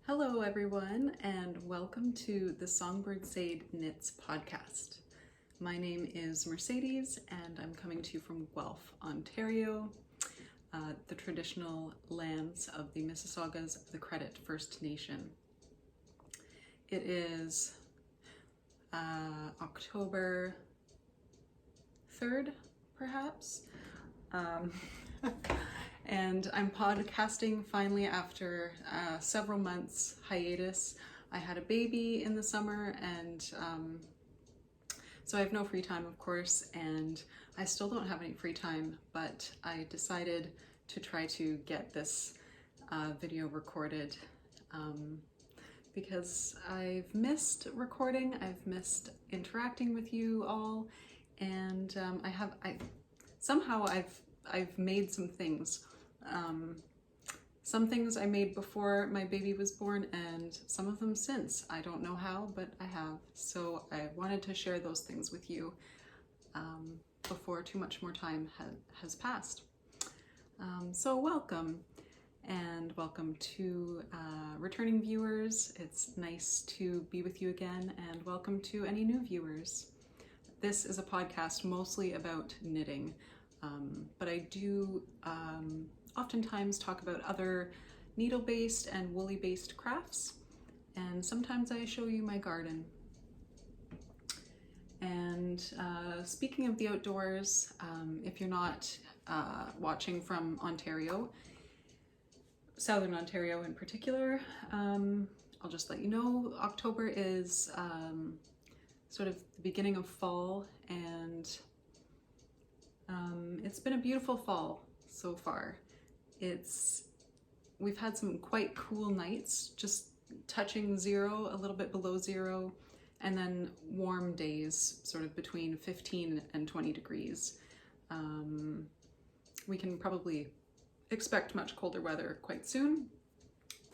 Hello everyone, and welcome to the Songbird Sade Knits podcast. My name is Mercedes and I'm coming to you from Guelph, Ontario, the traditional lands of the Mississaugas of the Claret First Nation. It is October 3rd, perhaps, and I'm podcasting finally after several months hiatus. I had a baby in the summer, and so I have no free time, of course, and I still don't have any free time, but I decided to try to get this video recorded because I've missed recording, I've missed interacting with you all, and I've made some things. Some things I made before my baby was born, and some of them since. I don't know how, but I have. So I wanted to share those things with you before too much more time has passed. So welcome, and welcome to returning viewers. It's nice to be with you again, and welcome to any new viewers. This is a podcast mostly about knitting, but I do oftentimes talk about other needle-based and woolly-based crafts, and sometimes I show you my garden. And speaking of the outdoors, if you're not watching from Ontario, Southern Ontario in particular, I'll just let you know October is sort of the beginning of fall, and it's been a beautiful fall so far. We've had some quite cool nights, just touching zero, a little bit below zero, and then warm days, sort of between 15 and 20 degrees. We can probably expect much colder weather quite soon,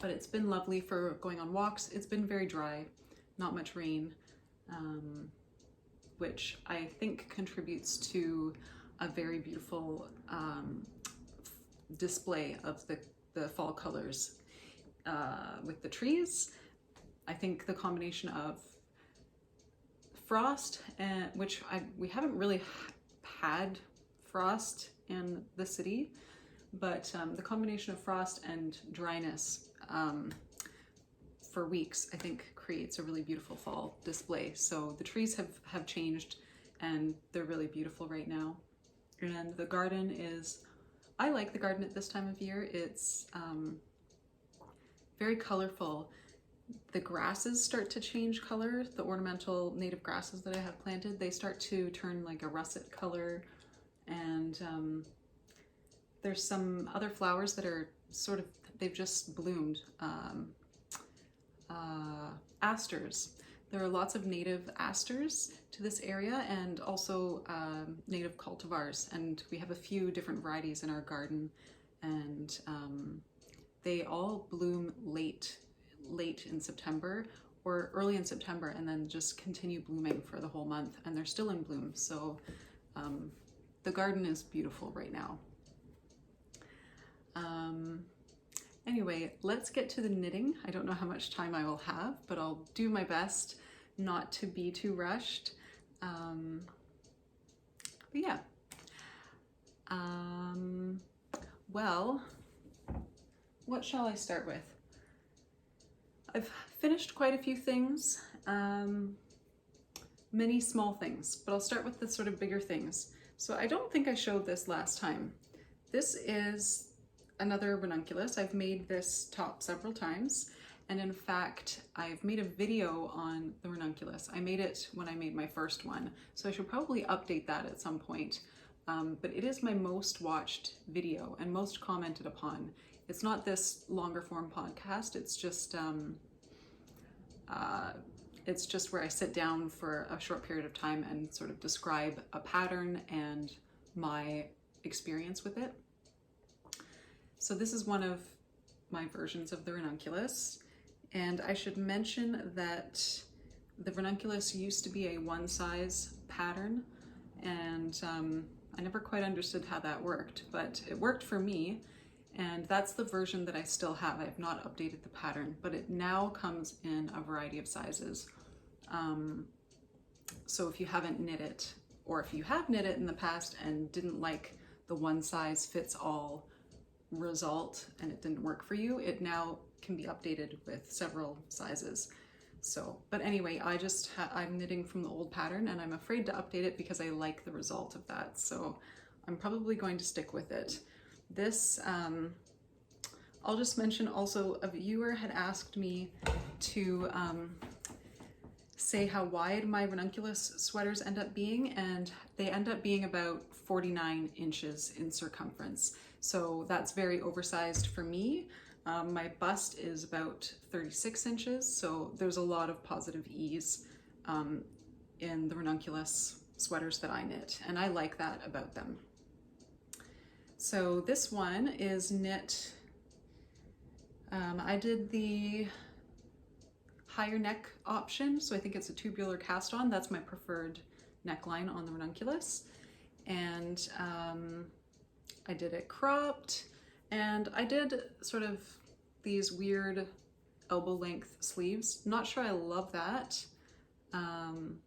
but it's been lovely for going on walks. It's been very dry, not much rain, which I think contributes to a very beautiful display of the fall colors with the trees. I think the combination of frost, and we haven't really had frost in the city, but the combination of frost and dryness for weeks, I think, creates a really beautiful fall display. So the trees have changed, and they're really beautiful right now. And the garden I like the garden at this time of year. It's very colorful. The grasses start to change color. The ornamental native grasses that I have planted, they start to turn like a russet color. And there's some other flowers that are they've just bloomed. Asters. There are lots of native asters to this area, and also native cultivars, and we have a few different varieties in our garden, and they all bloom late in September or early in September, and then just continue blooming for the whole month, and they're still in bloom. So the garden is beautiful right now. Anyway, let's get to the knitting. I don't know how much time I will have, but I'll do my best not to be too rushed. But yeah. Well, what shall I start with? I've finished quite a few things, many small things, but I'll start with the sort of bigger things. So I don't think I showed this last time. This is another ranunculus. I've made this top several times, and in fact I've made a video on the ranunculus. I made it when I made my first one, so I should probably update that at some point, but it is my most watched video and most commented upon. It's not this longer form podcast, it's just where I sit down for a short period of time and sort of describe a pattern and my experience with it. So this is one of my versions of the ranunculus, and I should mention that the ranunculus used to be a one size pattern, and I never quite understood how that worked, but it worked for me, And that's the version that I still have. I have not updated the pattern, but it now comes in a variety of sizes. So if you haven't knit it, or if you have knit it in the past and didn't like the one size fits all result and it didn't work for you, it now can be updated with several sizes. So, but anyway, I'm knitting from the old pattern and I'm afraid to update it because I like the result of that. So I'm probably going to stick with it. This, I'll just mention also, a viewer had asked me to say how wide my Ranunculus sweaters end up being, and they end up being about 49 inches in circumference. So that's very oversized for me. My bust is about 36 inches, so there's a lot of positive ease in the Ranunculus sweaters that I knit, and I like that about them. So this one is knit, I did the higher neck option, so I think it's a tubular cast on. That's my preferred neckline on the Ranunculus. And I did it cropped, and I did sort of these weird elbow length sleeves. Not sure I love that. One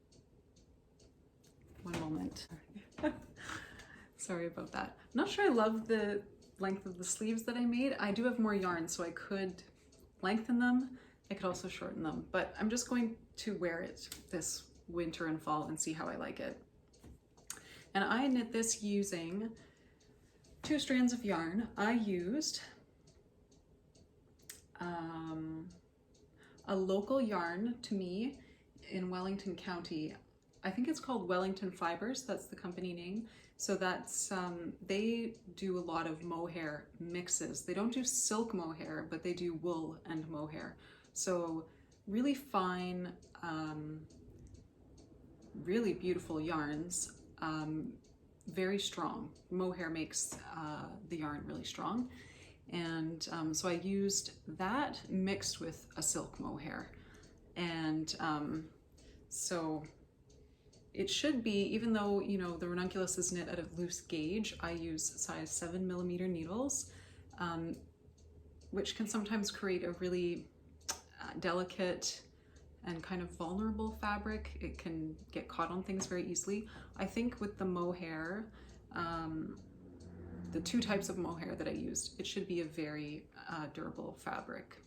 moment. Sorry about that. Not sure I love the length of the sleeves that I made. I do have more yarn, so I could lengthen them. I could also shorten them, but I'm just going to wear it this winter and fall and see how I like it. And I knit this using 2 strands of yarn. I used a local yarn to me in Wellington County. I think it's called Wellington Fibres, that's the company name. So that's, they do a lot of mohair mixes. They don't do silk mohair, but they do wool and mohair. So really fine, really beautiful yarns, very strong. Mohair makes the yarn really strong. And so I used that mixed with a silk mohair. And so it should be, even though, you know, the Ranunculus is knit at a loose gauge, I use size 7mm needles, which can sometimes create a really delicate and kind of vulnerable fabric. It can get caught on things very easily. I think with the mohair, the 2 types of mohair that I used, it should be a very durable fabric.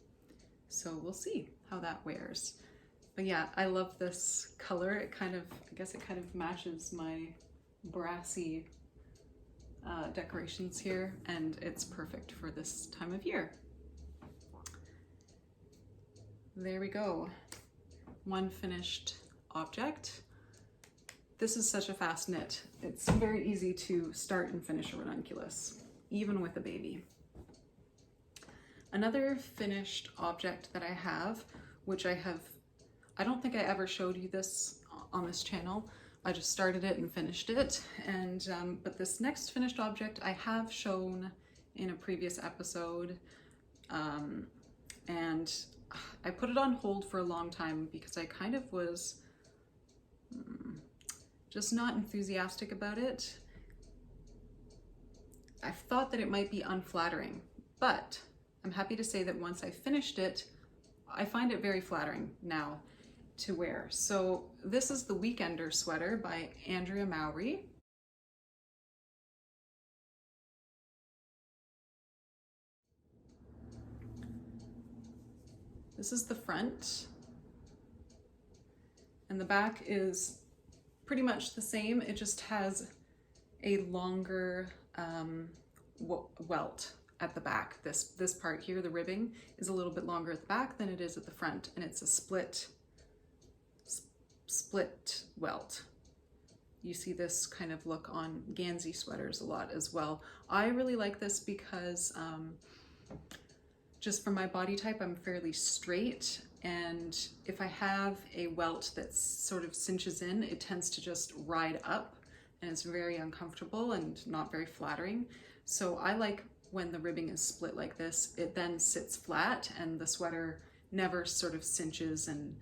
So we'll see how that wears. But yeah, I love this color. It kind of, I guess it kind of matches my brassy decorations here, and it's perfect for this time of year. There we go. One finished object. This is such a fast knit. It's very easy to start and finish a Ranunculus, even with a baby. Another finished object that I have, which I don't think I ever showed you this on this channel. I just started it and finished it. And but this next finished object I have shown in a previous episode, and I put it on hold for a long time because I kind of was just not enthusiastic about it. I thought that it might be unflattering, but I'm happy to say that once I finished it, I find it very flattering now to wear. So this is the Weekender sweater by Andrea Mowry. This is the front, and the back is pretty much the same. It just has a longer welt at the back. This part here, the ribbing, is a little bit longer at the back than it is at the front, and it's a split welt. You see this kind of look on Gansey sweaters a lot as well. I really like this because just for my body type, I'm fairly straight, and if I have a welt that sort of cinches in, it tends to just ride up, and it's very uncomfortable and not very flattering. So I like when the ribbing is split like this, it then sits flat and the sweater never sort of cinches and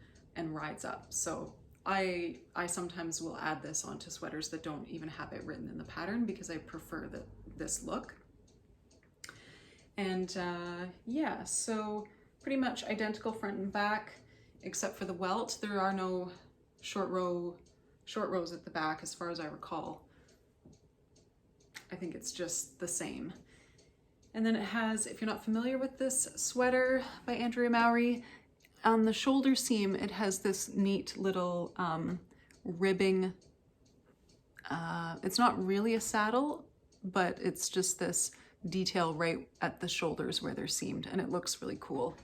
rides up. So I sometimes will add this onto sweaters that don't even have it written in the pattern because I prefer this look. And yeah, so pretty much identical front and back, except for the welt. There are no short rows at the back as far as I recall. I think it's just the same. And then it has, if you're not familiar with this sweater by Andrea Mowry, on the shoulder seam it has this neat little ribbing. It's not really a saddle, but it's just this detail right at the shoulders where they're seamed, and it looks really cool.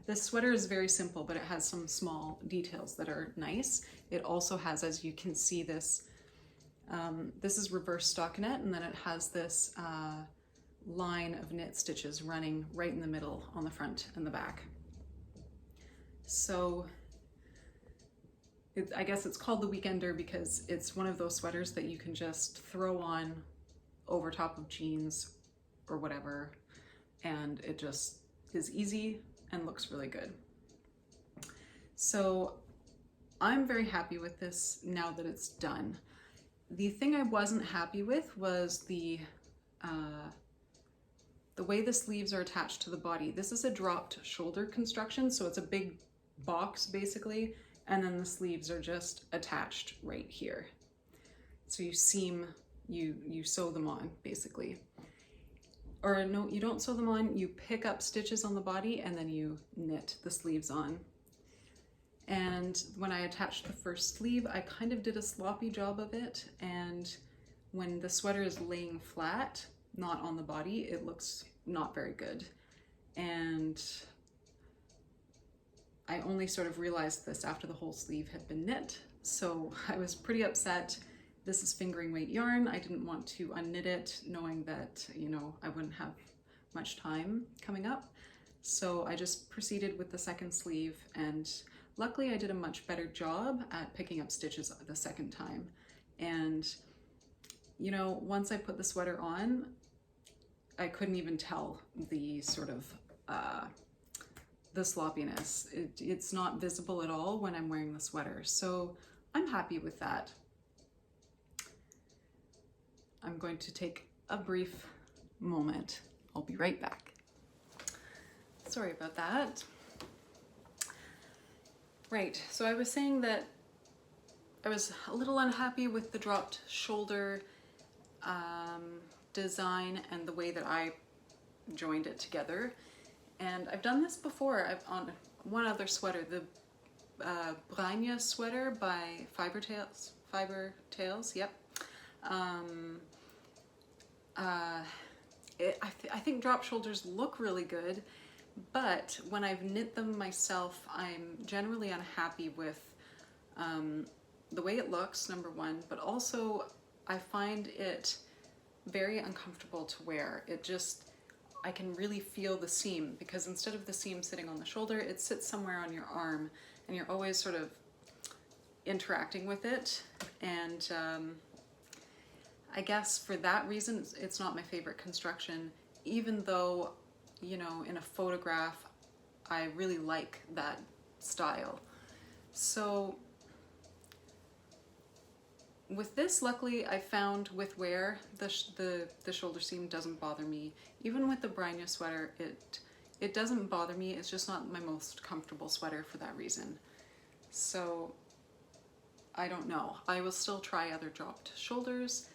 This sweater is very simple, but it has some small details that are nice. It also has, as you can see, this is reverse stockinette, and then it has this line of knit stitches running right in the middle on the front and the back. So I guess it's called the Weekender because it's one of those sweaters that you can just throw on over top of jeans or whatever, and it just is easy and looks really good. So I'm very happy with this now that it's done. The thing I wasn't happy with was the way the sleeves are attached to the body. This is a dropped shoulder construction, so it's a big box basically, and then the sleeves are just attached right here. So you sew them on basically. Or no, you don't sew them on, you pick up stitches on the body and then you knit the sleeves on. And when I attached the first sleeve, I kind of did a sloppy job of it, and when the sweater is laying flat, not on the body, it looks not very good. And I only sort of realized this after the whole sleeve had been knit, so I was pretty upset. This is fingering weight yarn. I didn't want to unknit it knowing that, you know, I wouldn't have much time coming up. So I just proceeded with the second sleeve, and luckily I did a much better job at picking up stitches the second time. And, you know, once I put the sweater on, I couldn't even tell the sort of, the sloppiness. It's not visible at all when I'm wearing the sweater. So I'm happy with that. I'm going to take a brief moment. I'll be right back. Sorry about that. Right, so I was saying that I was a little unhappy with the dropped shoulder design and the way that I joined it together. And I've done this before. On one other sweater, the Brigg sweater by Fiber Tales, yep. I think drop shoulders look really good, but when I've knit them myself, I'm generally unhappy with the way it looks, number one, but also I find it very uncomfortable to wear. I can really feel the seam, because instead of the seam sitting on the shoulder, it sits somewhere on your arm, and you're always sort of interacting with it. And I guess for that reason, it's not my favorite construction, even though, you know, in a photograph, I really like that style. So with this, luckily, I found with wear, the shoulder seam doesn't bother me. Even with the Brigg sweater, it doesn't bother me. It's just not my most comfortable sweater for that reason. So I don't know. I will still try other dropped shoulders,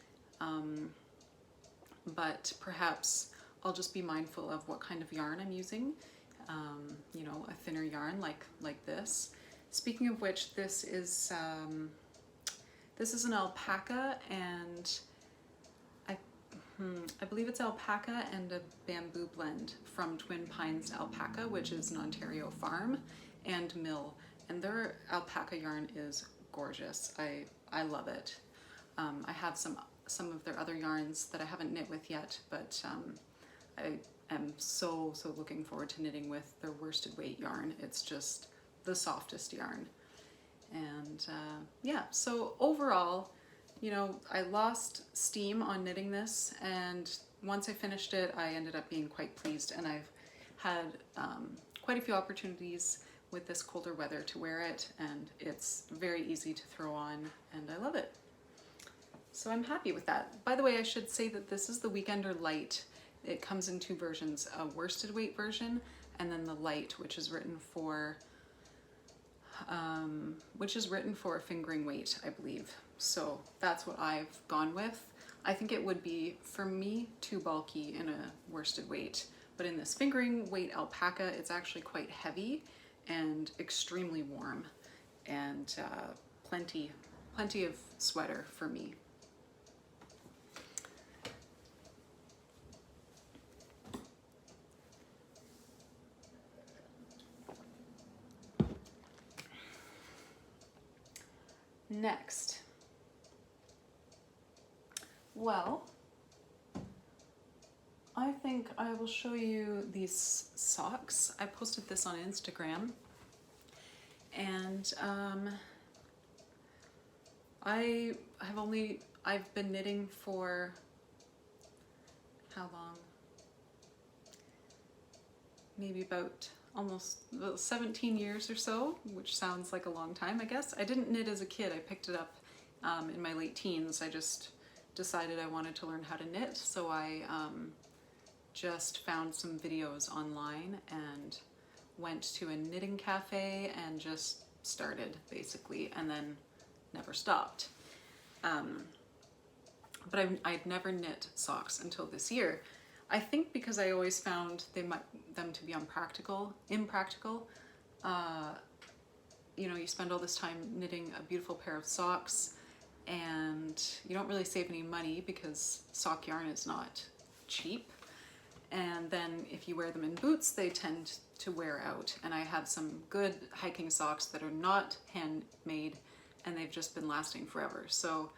but perhaps I'll just be mindful of what kind of yarn I'm using. You know, a thinner yarn like this. Speaking of which, this is an alpaca, and I believe it's alpaca and a bamboo blend from Twin Pines Alpaca, which is an Ontario farm and mill, and their alpaca yarn is gorgeous. I love it. I have some of their other yarns that I haven't knit with yet, but I am so looking forward to knitting with their worsted weight yarn. It's just the softest yarn. And yeah, so overall, you know, I lost steam on knitting this, and once I finished it, I ended up being quite pleased, and I've had quite a few opportunities with this colder weather to wear it, and it's very easy to throw on, and I love it. So I'm happy with that. By the way, I should say that this is the Weekender Light, It comes in two versions, a worsted weight version and then the light, which is written for fingering weight, I believe. So that's what I've gone with. I think it would be, for me, too bulky in a worsted weight, but in this fingering weight alpaca, it's actually quite heavy and extremely warm, and plenty of sweater for me. Next, well, I think I will show you these socks. I posted this on Instagram, and I've been knitting for how long? Maybe about almost 17 years or so, which sounds like a long time, I guess. I didn't knit as a kid. I picked it up in my late teens. I just decided I wanted to learn how to knit, so I just found some videos online and went to a knitting cafe and just started, basically, and then never stopped. But I'd never knit socks until this year. I think because I always found them to be impractical. You know, you spend all this time knitting a beautiful pair of socks and you don't really save any money because sock yarn is not cheap. And then if you wear them in boots, they tend to wear out. And I have some good hiking socks that are not handmade and they've just been lasting forever. So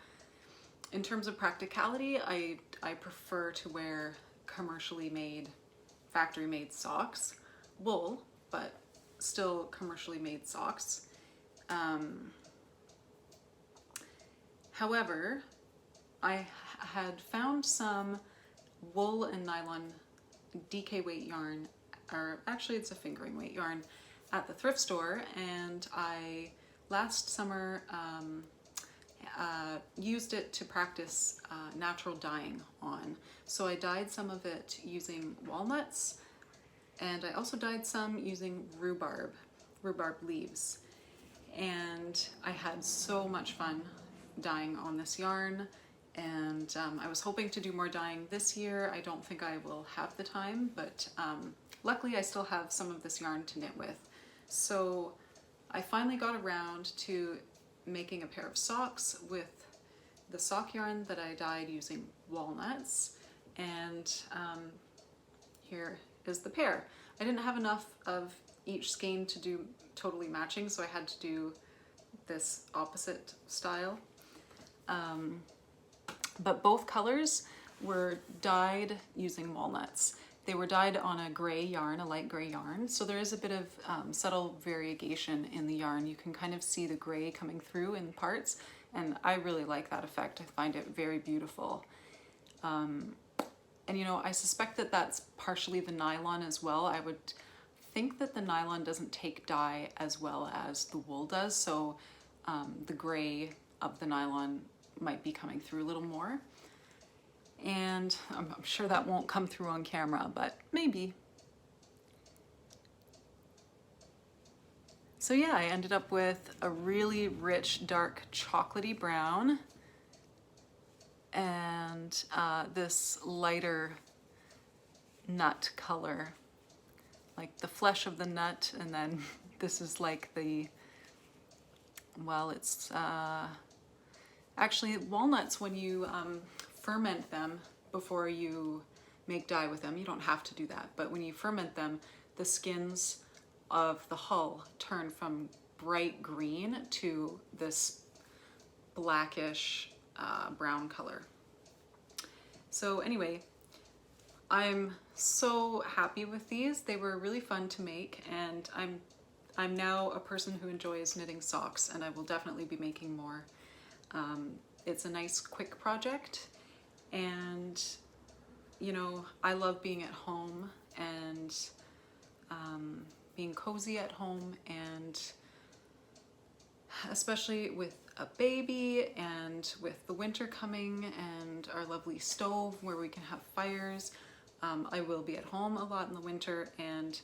in terms of practicality, I prefer to wear commercially made, factory made socks, wool, but still commercially made socks. However, I had found some wool and nylon DK weight yarn, or actually it's a fingering weight yarn, at the thrift store, and I last summer used it to practice natural dyeing on. So I dyed some of it using walnuts, and I also dyed some using rhubarb leaves. And I had so much fun dyeing on this yarn, and I was hoping to do more dyeing this year. I don't think I will have the time, but luckily I still have some of this yarn to knit with. So I finally got around to making a pair of socks with the sock yarn that I dyed using walnuts, and here is the pair. I didn't have enough of each skein to do totally matching, so I had to do this opposite style. But both colors were dyed using walnuts. They were dyed on a gray yarn, a light gray yarn, so there is a bit of subtle variegation in the yarn. You can kind of see the gray coming through in parts, and I really like that effect. I find it very beautiful. And you know, I suspect that that's partially the nylon as well. I would think that the nylon doesn't take dye as well as the wool does, so the gray of the nylon might be coming through a little more. And I'm sure that won't come through on camera, but maybe. So yeah, I ended up with a really rich, dark, chocolatey brown, and this lighter nut color, like the flesh of the nut, and then this is like the, well, it's actually walnuts, when you ferment them before you make dye with them, you don't have to do that, but when you ferment them, the skins of the hull turn from bright green to this blackish brown color. So anyway, I'm so happy with these. They were really fun to make, and I'm now a person who enjoys knitting socks, and I will definitely be making more. It's a nice quick project, and you know, I love being at home and being cozy at home, and especially with a baby and with the winter coming and our lovely stove where we can have fires. I will be at home a lot in the winter, and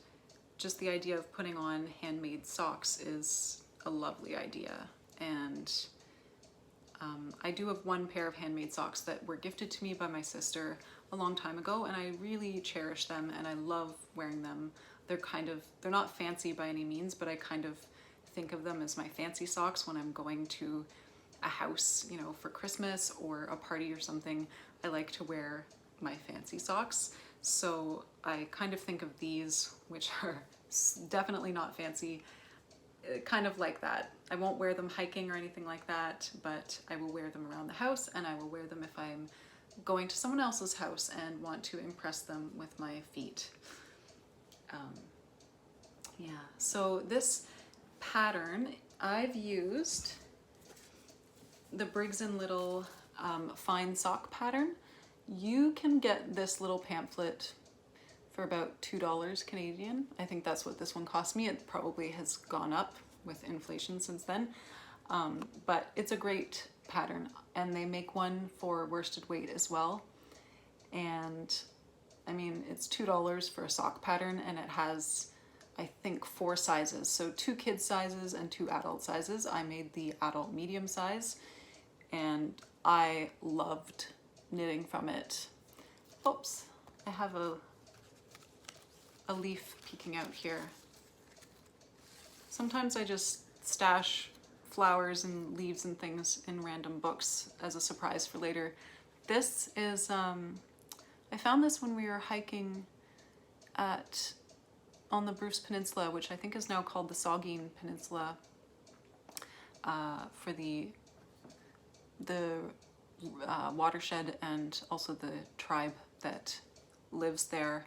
just the idea of putting on handmade socks is a lovely idea. And I do have one pair of handmade socks that were gifted to me by my sister a long time ago, and I really cherish them and I love wearing them. They're not fancy by any means, but I kind of think of them as my fancy socks when I'm going to a house, you know, for Christmas or a party or something. I like to wear my fancy socks. So I kind of think of these, which are definitely not fancy, kind of like that. I won't wear them hiking or anything like that, but I will wear them around the house, and I will wear them if I'm going to someone else's house and want to impress them with my feet. Yeah, so this pattern, I've used the Briggs and Little fine sock pattern. You can get this little pamphlet for about $2 Canadian. I think that's what this one cost me. It probably has gone up with inflation since then. But it's a great pattern, and they make one for worsted weight as well. And I mean, it's $2 for a sock pattern, and it has, I think, 4 sizes. So 2 kid sizes and 2 adult sizes. I made the adult medium size, and I loved knitting from it. Oops, I have a leaf peeking out here. Sometimes I just stash flowers and leaves and things in random books as a surprise for later. This is, I found this when we were hiking on the Bruce Peninsula, which I think is now called the Saugeen Peninsula, for the watershed and also the tribe that lives there.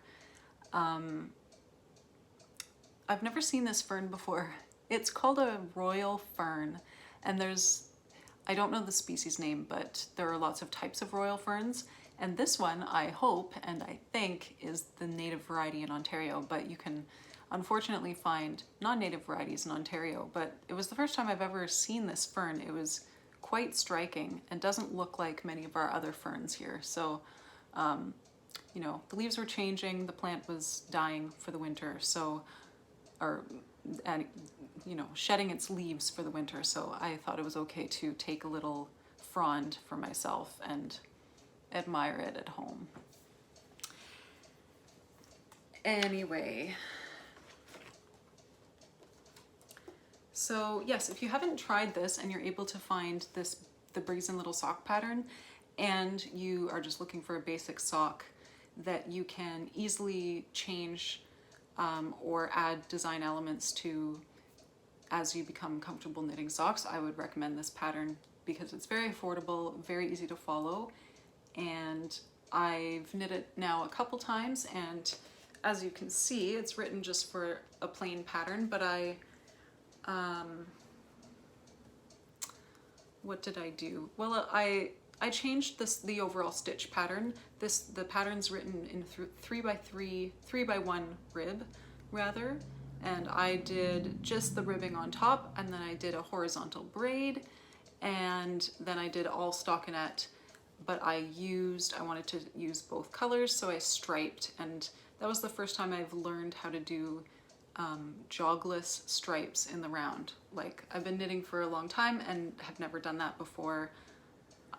I've never seen this fern before. It's called a royal fern, and I don't know the species name, but there are lots of types of royal ferns, and this one, I hope and I think, is the native variety in Ontario, but you can unfortunately find non-native varieties in Ontario. But it was the first time I've ever seen this fern. It was quite striking and doesn't look like many of our other ferns here. So, you know, the leaves were changing, the plant was dying for the winter, and you know, shedding its leaves for the winter. So I thought it was okay to take a little frond for myself and admire it at home. Anyway, so yes, if you haven't tried this and you're able to find the Brazen Little sock pattern, and you are just looking for a basic sock that you can easily change or add design elements to as you become comfortable knitting socks, I would recommend this pattern because it's very affordable, very easy to follow, and I've knit it now a couple times, and as you can see, it's written just for a plain pattern, but what did I do? Well, I changed the overall stitch pattern. The pattern's written in 3x1 rib rather, and I did just the ribbing on top, and then I did a horizontal braid, and then I did all stockinette, but I wanted to use both colors, so I striped, and that was the first time I've learned how to do jogless stripes in the round. Like, I've been knitting for a long time and have never done that before.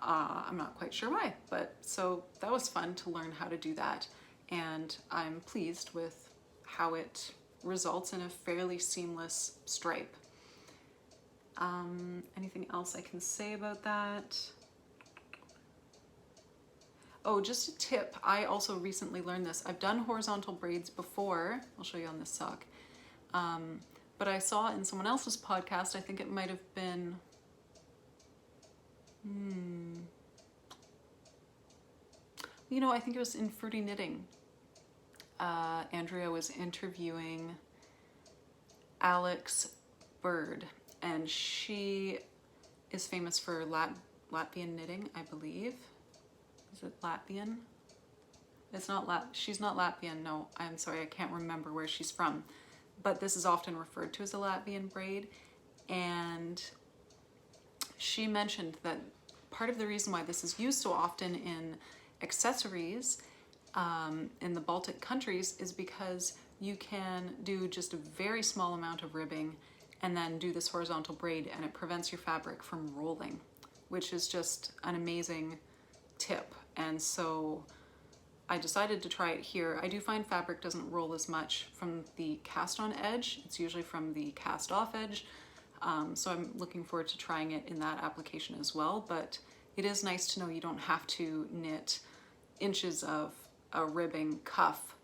I'm not quite sure why, but so that was fun to learn how to do that, and I'm pleased with how it results in a fairly seamless stripe. Anything else I can say about that? Oh, just a tip. I also recently learned this. I've done horizontal braids before. I'll show you on this sock. But I saw in someone else's podcast, I think it might have been, you know, I think it was in Fruity Knitting. Andrea was interviewing Alex Bird, and she is famous for Latvian knitting, I believe. Is it Latvian? It's not she's not Latvian, no, I'm sorry, I can't remember where she's from. But this is often referred to as a Latvian braid, and she mentioned that part of the reason why this is used so often in accessories in the Baltic countries is because you can do just a very small amount of ribbing and then do this horizontal braid, and it prevents your fabric from rolling, which is just an amazing tip. And so I decided to try it here. I do find fabric doesn't roll as much from the cast on edge. It's usually from the cast off edge. So I'm looking forward to trying it in that application as well. But it is nice to know you don't have to knit inches of a ribbing cuff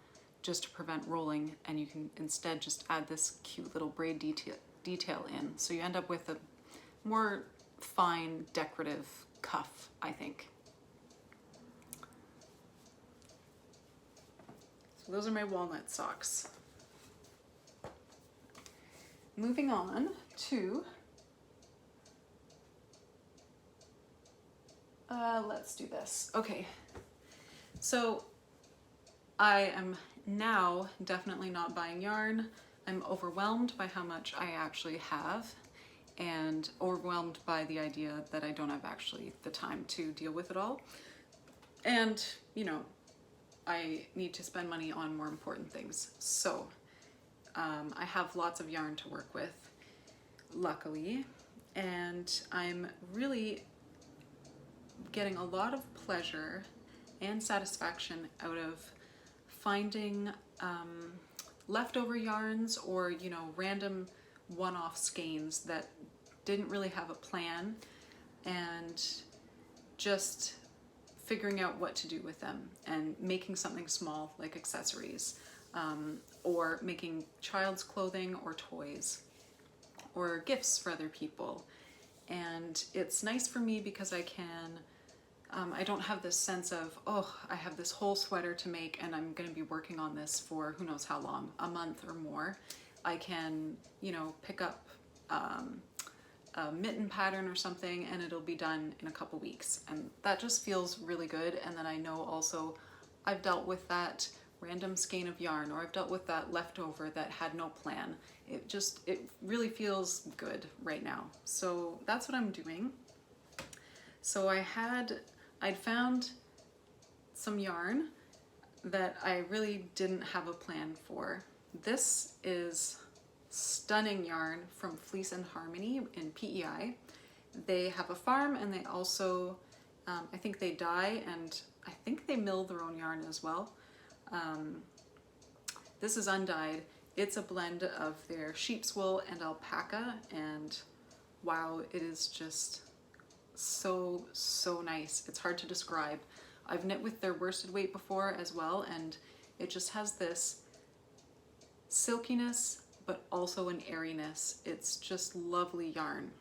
just to prevent rolling, and you can instead just add this cute little braid detail in. So you end up with a more fine decorative cuff, I think. So those are my walnut socks. Moving on to, let's do this. Okay, so I am now definitely not buying yarn. I'm overwhelmed by how much I actually have, and overwhelmed by the idea that I don't have actually the time to deal with it all. And, you know, I need to spend money on more important things. So I have lots of yarn to work with, luckily, and I'm really getting a lot of pleasure and satisfaction out of finding leftover yarns, or, you know, random one-off skeins that didn't really have a plan, and just figuring out what to do with them and making something small like accessories, or making child's clothing or toys or gifts for other people. And it's nice for me because I can, I don't have this sense of, oh, I have this whole sweater to make and I'm going to be working on this for who knows how long, a month or more. I can, you know, pick up a mitten pattern or something and it'll be done in a couple weeks, and that just feels really good. And then I know also I've dealt with that random skein of yarn, or I've dealt with that leftover that had no plan. It really feels good right now. So that's what I'm doing. So I'd found some yarn that I really didn't have a plan for. This is stunning yarn from Fleece and Harmony in PEI. They have a farm, and they also, I think they dye, and I think they mill their own yarn as well. This is undyed. It's a blend of their sheep's wool and alpaca, and wow, it is just so, so nice. It's hard to describe. I've knit with their worsted weight before as well, and it just has this silkiness, but also an airiness. It's just lovely yarn.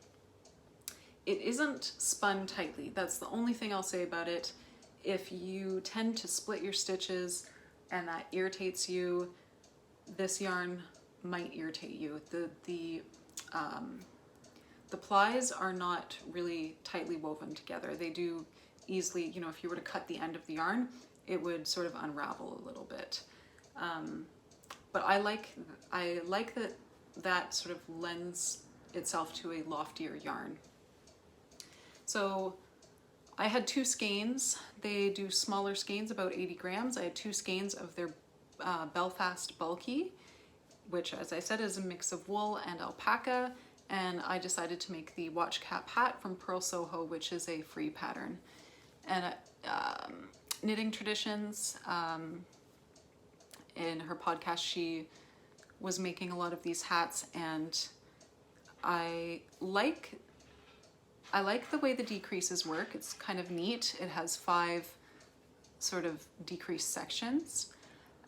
It isn't spun tightly. That's the only thing I'll say about it. If you tend to split your stitches and that irritates you, this yarn might irritate you. The plies are not really tightly woven together. They do easily, you know, if you were to cut the end of the yarn, it would sort of unravel a little bit. But I like that sort of lends itself to a loftier yarn. So I had two skeins. They do smaller skeins, about 80 grams. I had two skeins of their Belfast bulky, which, as I said, is a mix of wool and alpaca. And I decided to make the watch cap hat from Purl Soho, which is a free pattern. And Knitting Traditions, in her podcast, she was making a lot of these hats, and I like the way the decreases work. It's kind of neat. It has 5 sort of decreased sections.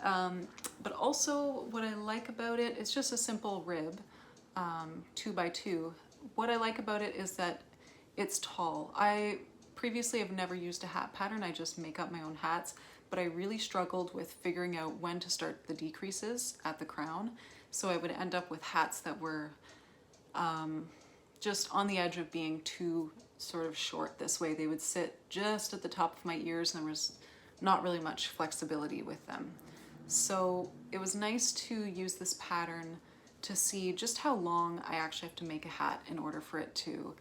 But also what I like about it, it's just a simple rib, 2 by 2. What I like about it is that it's tall. I previously have never used a hat pattern. I just make up my own hats, but I really struggled with figuring out when to start the decreases at the crown. So I would end up with hats that were just on the edge of being too sort of short this way. They would sit just at the top of my ears, and there was not really much flexibility with them. So it was nice to use this pattern to see just how long I actually have to make a hat in order for it to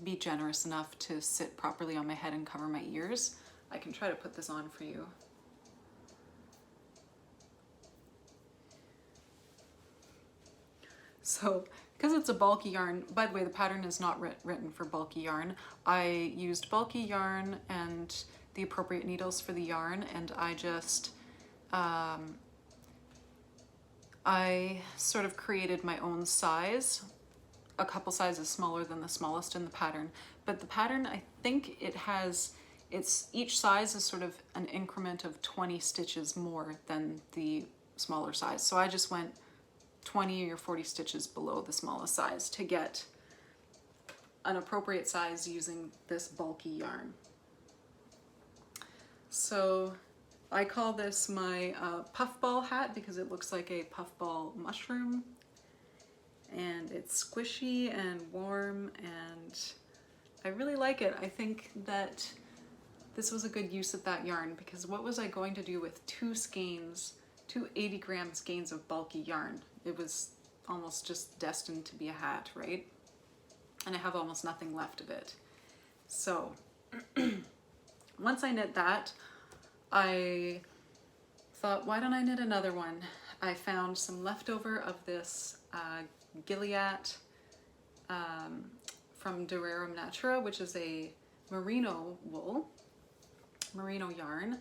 be generous enough to sit properly on my head and cover my ears. I can try to put this on for you. So, because it's a bulky yarn, by the way, the pattern is not written for bulky yarn. I used bulky yarn and the appropriate needles for the yarn, and I just, I sort of created my own size, a couple sizes smaller than the smallest in the pattern. But the pattern, I think it has, each size is sort of an increment of 20 stitches more than the smaller size. So I just went 20 or 40 stitches below the smallest size to get an appropriate size using this bulky yarn. So I call this my puffball hat because it looks like a puffball mushroom, and it's squishy and warm, and I really like it. I think that this was a good use of that yarn, because what was I going to do with two 80-gram skeins of bulky yarn? It was almost just destined to be a hat, right? And I have almost nothing left of it. So once I knit that, I thought, why don't I knit another one? I found some leftover of this Gilliat from Rerum Natura, which is a merino yarn.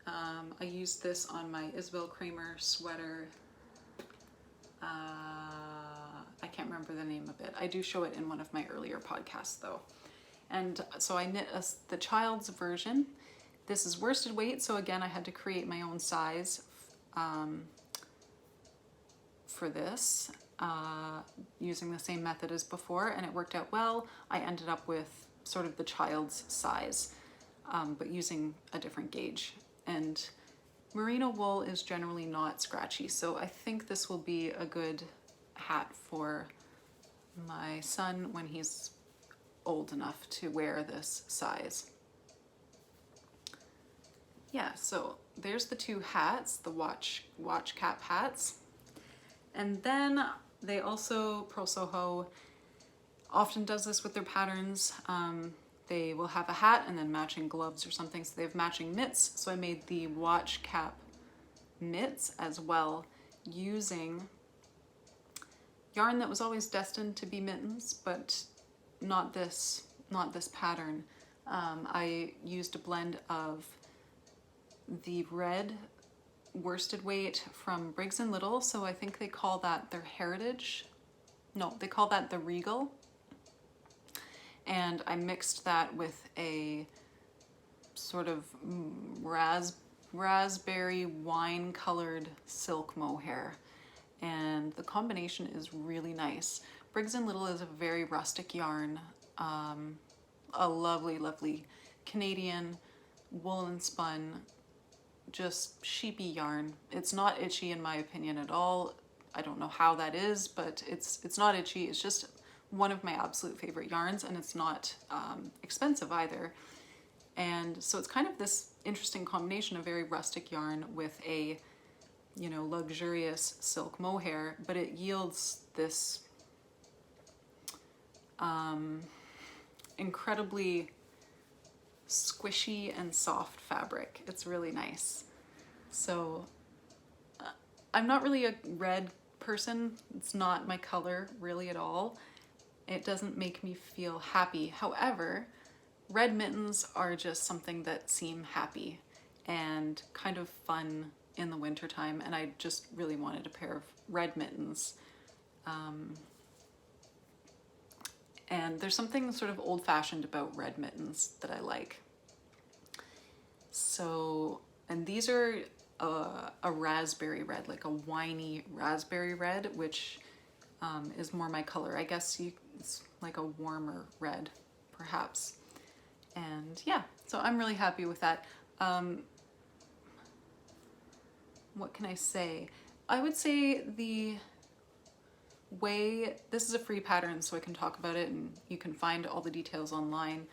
I used this on my Isabel Kramer sweater. I can't remember the name of it. I do show it in one of my earlier podcasts though. And so I knit the child's version. This is worsted weight, so again I had to create my own size for this using the same method as before, and it worked out well. I ended up with sort of the child's size, but using a different gauge. And merino wool is generally not scratchy, so I think this will be a good hat for my son when he's old enough to wear this size. Yeah, so there's the two hats, the watch cap hats. And then they also, Purl Soho often does this with their patterns. They will have a hat and then matching gloves or something, so they have matching mitts. So I made the watch cap mitts as well, using yarn that was always destined to be mittens, but not this pattern. I used a blend of the red worsted weight from Brigg & Little, so I think they call that their heritage. No, they call that the Regal. And I mixed that with a sort of raspberry wine colored silk mohair, and the combination is really nice. Brigg & Little is a very rustic yarn, a lovely Canadian woolen spun, just sheepy yarn. It's not itchy in my opinion at all. I don't know how that is, but it's not itchy. It's just one of my absolute favorite yarns, and it's not expensive either. And so it's kind of this interesting combination of very rustic yarn with a, you know, luxurious silk mohair, but it yields this incredibly squishy and soft fabric. It's really nice. So I'm not really a red person. It's not my color really at all. It doesn't make me feel happy. However, red mittens are just something that seem happy and kind of fun in the wintertime, and I just really wanted a pair of red mittens. And there's something sort of old-fashioned about red mittens that I like. So, and these are a raspberry red, like a winey raspberry red, which is more my color. I guess it's like a warmer red, perhaps. And yeah, so I'm really happy with that. What can I say? I would say the way, this is a free pattern so I can talk about it and you can find all the details online.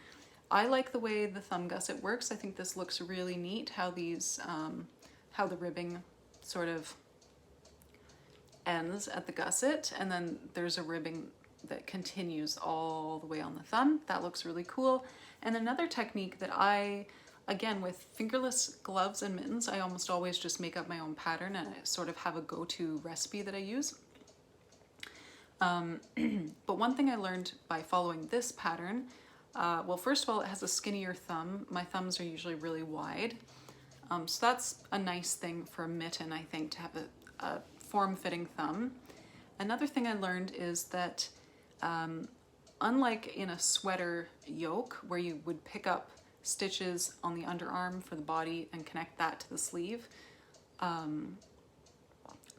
I like the way the thumb gusset works. I think this looks really neat, how these, how the ribbing sort of ends at the gusset, and then there's a ribbing that continues all the way on the thumb. That looks really cool. And another technique that I again, with fingerless gloves and mittens, I almost always just make up my own pattern and I sort of have a go-to recipe that I use. But one thing I learned by following this pattern, well, first of all, it has a skinnier thumb. My thumbs are usually really wide. So that's a nice thing for a mitten, I think, to have a form-fitting thumb. Another thing I learned is that unlike in a sweater yoke where you would pick up stitches on the underarm for the body and connect that to the sleeve,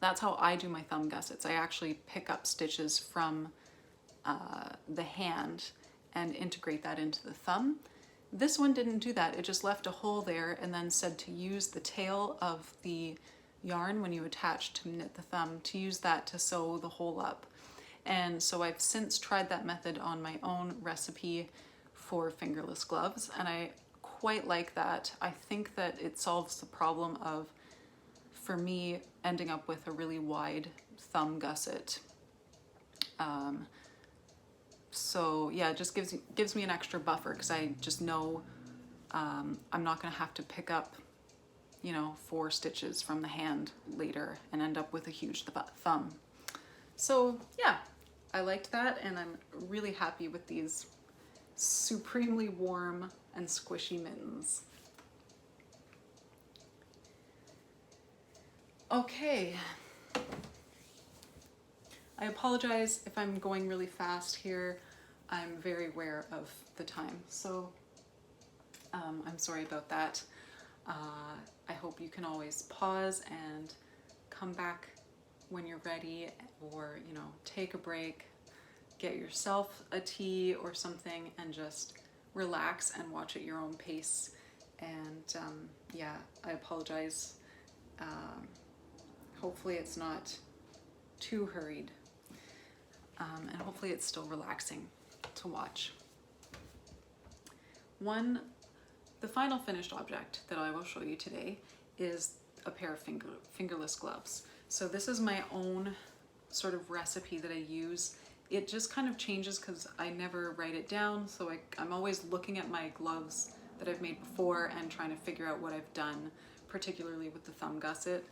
that's how I do my thumb gussets. I actually pick up stitches from the hand and integrate that into the thumb. This one didn't do that. It just left a hole there and then said to use the tail of the yarn when you attach to knit the thumb, to use that to sew the hole up. And so I've since tried that method on my own recipe for fingerless gloves, and I quite like that. I think that it solves the problem of, for me, ending up with a really wide thumb gusset. So yeah, it just gives me an extra buffer, because I just know I'm not going to have to pick up, you know, 4 stitches from the hand later and end up with a huge thumb. So yeah, I liked that, and I'm really happy with these supremely warm and squishy mittens. Okay, I apologize if I'm going really fast here. I'm very aware of the time, so I'm sorry about that. I hope you can always pause and come back when you're ready, or, you know, take a break, get yourself a tea or something, and just relax and watch at your own pace. And yeah, I apologize. Hopefully it's not too hurried, and hopefully it's still relaxing to watch. The final finished object that I will show you today is a pair of fingerless gloves. So this is my own sort of recipe that I use. It just kind of changes because I never write it down, so I'm always looking at my gloves that I've made before and trying to figure out what I've done, particularly with the thumb gusset.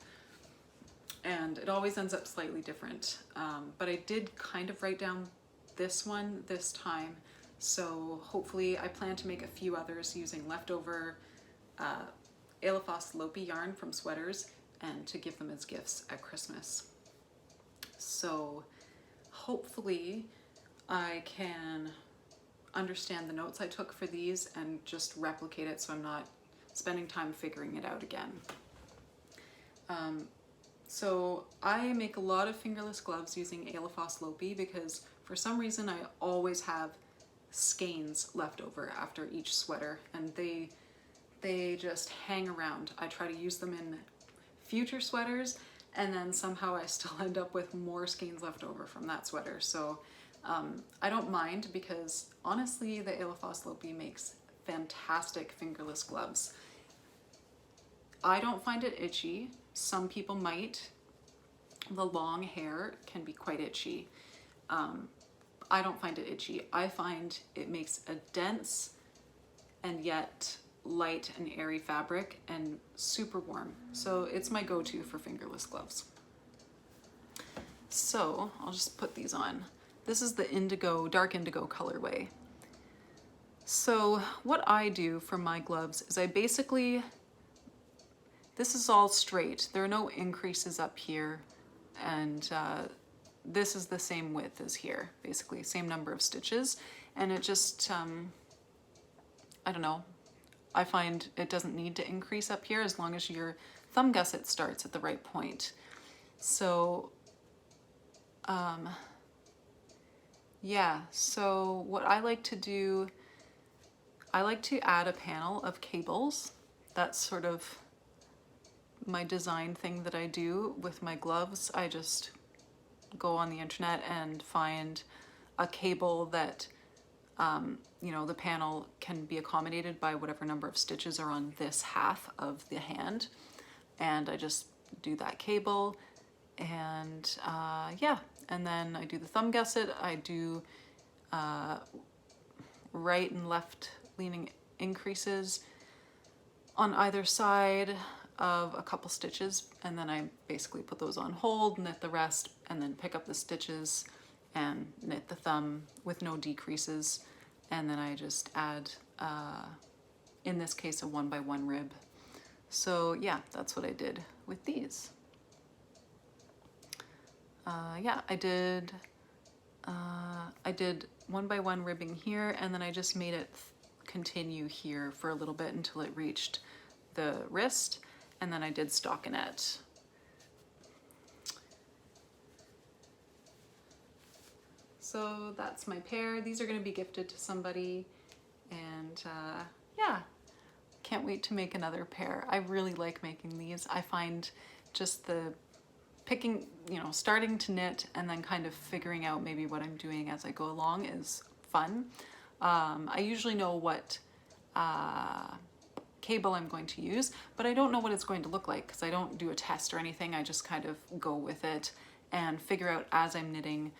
And it always ends up slightly different. But I did kind of write down this one this time, so hopefully I plan to make a few others using leftover Elefos Lopi yarn from sweaters and to give them as gifts at Christmas. So hopefully I can understand the notes I took for these and just replicate it, so I'm not spending time figuring it out again. So I make a lot of fingerless gloves using Elefos Lopi because for some reason I always have skeins left over after each sweater, and they just hang around. I try to use them in future sweaters, and then somehow I still end up with more skeins left over from that sweater. So I don't mind, because honestly the Elefos Lopi makes fantastic fingerless gloves. I don't find it itchy. Some people might. The long hair can be quite itchy. I don't find it itchy. I find it makes a dense and yet light and airy fabric and super warm. So it's my go-to for fingerless gloves. So I'll just put these on. This is the indigo, dark indigo colorway. So what I do for my gloves is I basically, this is all straight. There are no increases up here, and this is the same width as here, basically same number of stitches. And it just, I don't know, I find it doesn't need to increase up here as long as your thumb gusset starts at the right point. So yeah, so what I like to do, I like to add a panel of cables. That's sort of my design thing that I do with my gloves. I just go on the internet and find a cable that, you know, the panel can be accommodated by whatever number of stitches are on this half of the hand. And I just do that cable, and yeah. And then I do the thumb gusset. I do right and left leaning increases. on either side of a couple stitches, and then I basically put those on hold, knit the rest, and then pick up the stitches and knit the thumb with no decreases, and then I just add, in this case, a 1x1 rib. So yeah, that's what I did with these. Yeah, I did 1x1 ribbing here, and then I just made it continue here for a little bit until it reached the wrist, and then I did stockinette. So that's my pair. These are going to be gifted to somebody, and yeah, can't wait to make another pair. I really like making these. I find just the picking, you know, starting to knit and then kind of figuring out maybe what I'm doing as I go along is fun. I usually know what cable I'm going to use, but I don't know what it's going to look like because I don't do a test or anything. I just kind of go with it and figure out as I'm knitting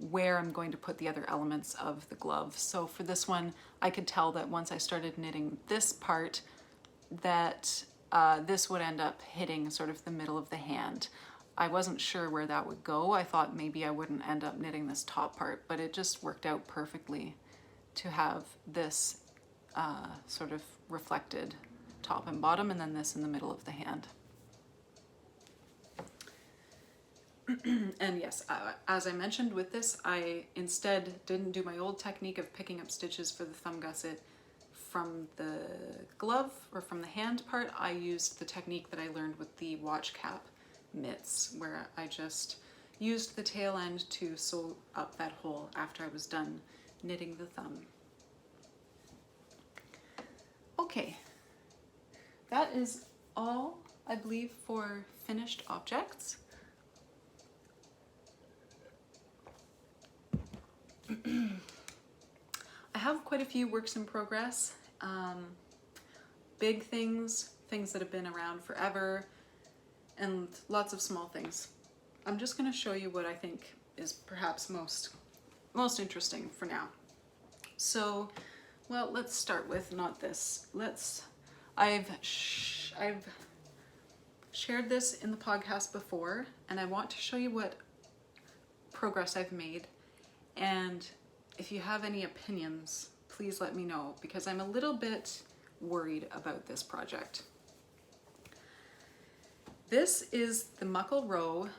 where I'm going to put the other elements of the glove. So for this one, I could tell that once I started knitting this part, that this would end up hitting sort of the middle of the hand. I wasn't sure where that would go. I thought maybe I wouldn't end up knitting this top part, but it just worked out perfectly to have this sort of reflected top and bottom, and then this in the middle of the hand. And yes, as I mentioned with this, I instead didn't do my old technique of picking up stitches for the thumb gusset from the glove or from the hand part. I used the technique that I learned with the watch cap mitts, where I just used the tail end to sew up that hole after I was done knitting the thumb. Okay, that is all, I believe, for finished objects. I have quite a few works in progress, big things, things that have been around forever, and lots of small things. I'm just going to show you what I think is perhaps most interesting for now. So, well, let's start with not this. I've shared this in the podcast before, and I want to show you what progress I've made. And if you have any opinions, please let me know, because I'm a little bit worried about this project. This is the Muckle Row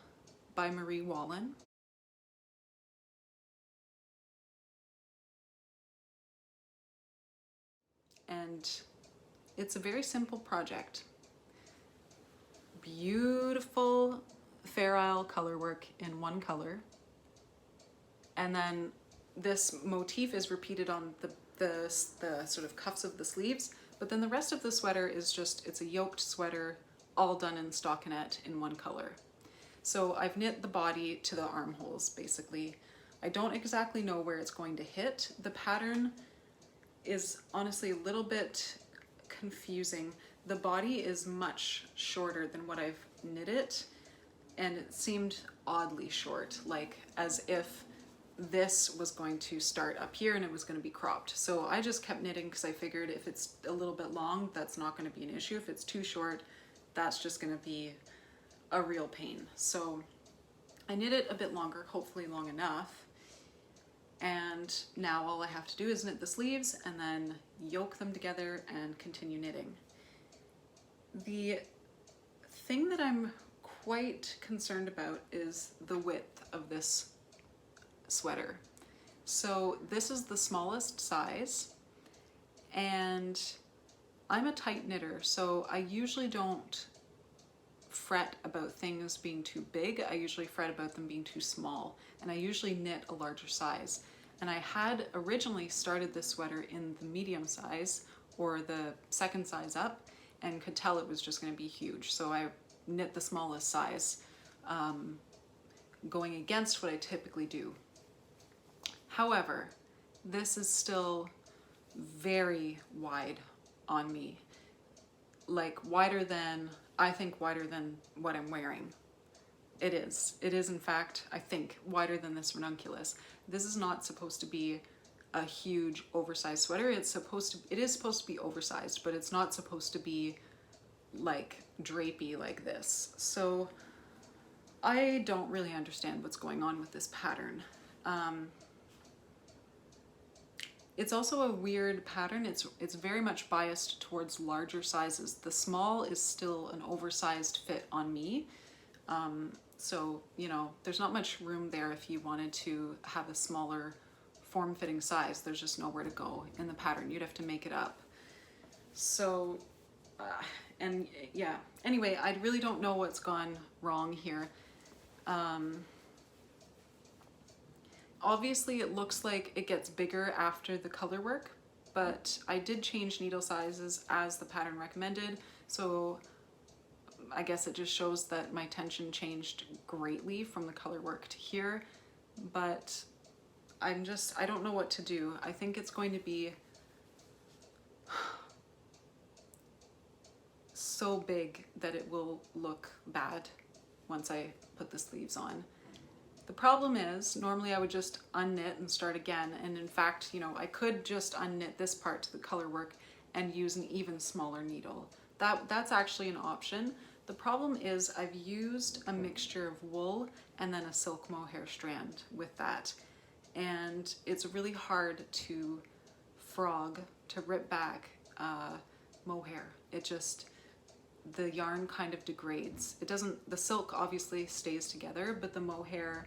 by Marie Wallin. And it's a very simple project. Beautiful Fair Isle color work in one color. And then this motif is repeated on the sort of cuffs of the sleeves, but then the rest of the sweater is just, it's a yoked sweater, all done in stockinette in one color. So I've knit the body to the armholes, basically. I don't exactly know where it's going to hit. The pattern is honestly a little bit confusing. The body is much shorter than what I've knit it, and it seemed oddly short, like as if this was going to start up here and it was going to be cropped. So I just kept knitting because I figured if it's a little bit long, that's not going to be an issue. If it's too short, that's just going to be a real pain. So I knit it a bit longer, hopefully long enough. And now all I have to do is knit the sleeves and then yoke them together and continue knitting. The thing that I'm quite concerned about is the width of this sweater. So this is the smallest size, and I'm a tight knitter, so I usually don't fret about things being too big. I usually fret about them being too small, and I usually knit a larger size. And I had originally started this sweater in the medium size, or the second size up, and could tell it was just going to be huge. So I knit the smallest size, going against what I typically do. However, this is still very wide on me, like wider than, I think wider than what I'm wearing. It is in fact, I think, wider than this ranunculus. This is not supposed to be a huge oversized sweater. It is supposed to be oversized, but it's not supposed to be like drapey like this. So I don't really understand what's going on with this pattern. It's also a weird pattern. It's very much biased towards larger sizes. The small is still an oversized fit on me. So, you know, there's not much room there if you wanted to have a smaller form-fitting size. There's just nowhere to go in the pattern. You'd have to make it up. So, and yeah, anyway, I really don't know what's gone wrong here. Obviously it looks like it gets bigger after the color work, but I did change needle sizes as the pattern recommended. So I guess it just shows that my tension changed greatly from the color work to here, but I don't know what to do. I think it's going to be so big that it will look bad once I put the sleeves on. The problem is, normally I would just unknit and start again, and in fact, you know, I could just unknit this part to the color work and use an even smaller needle. That's actually an option. The problem is I've used a mixture of wool and then a silk mohair strand with that, and it's really hard to rip back mohair. It just, the yarn kind of degrades. It doesn't, the silk obviously stays together, but the mohair,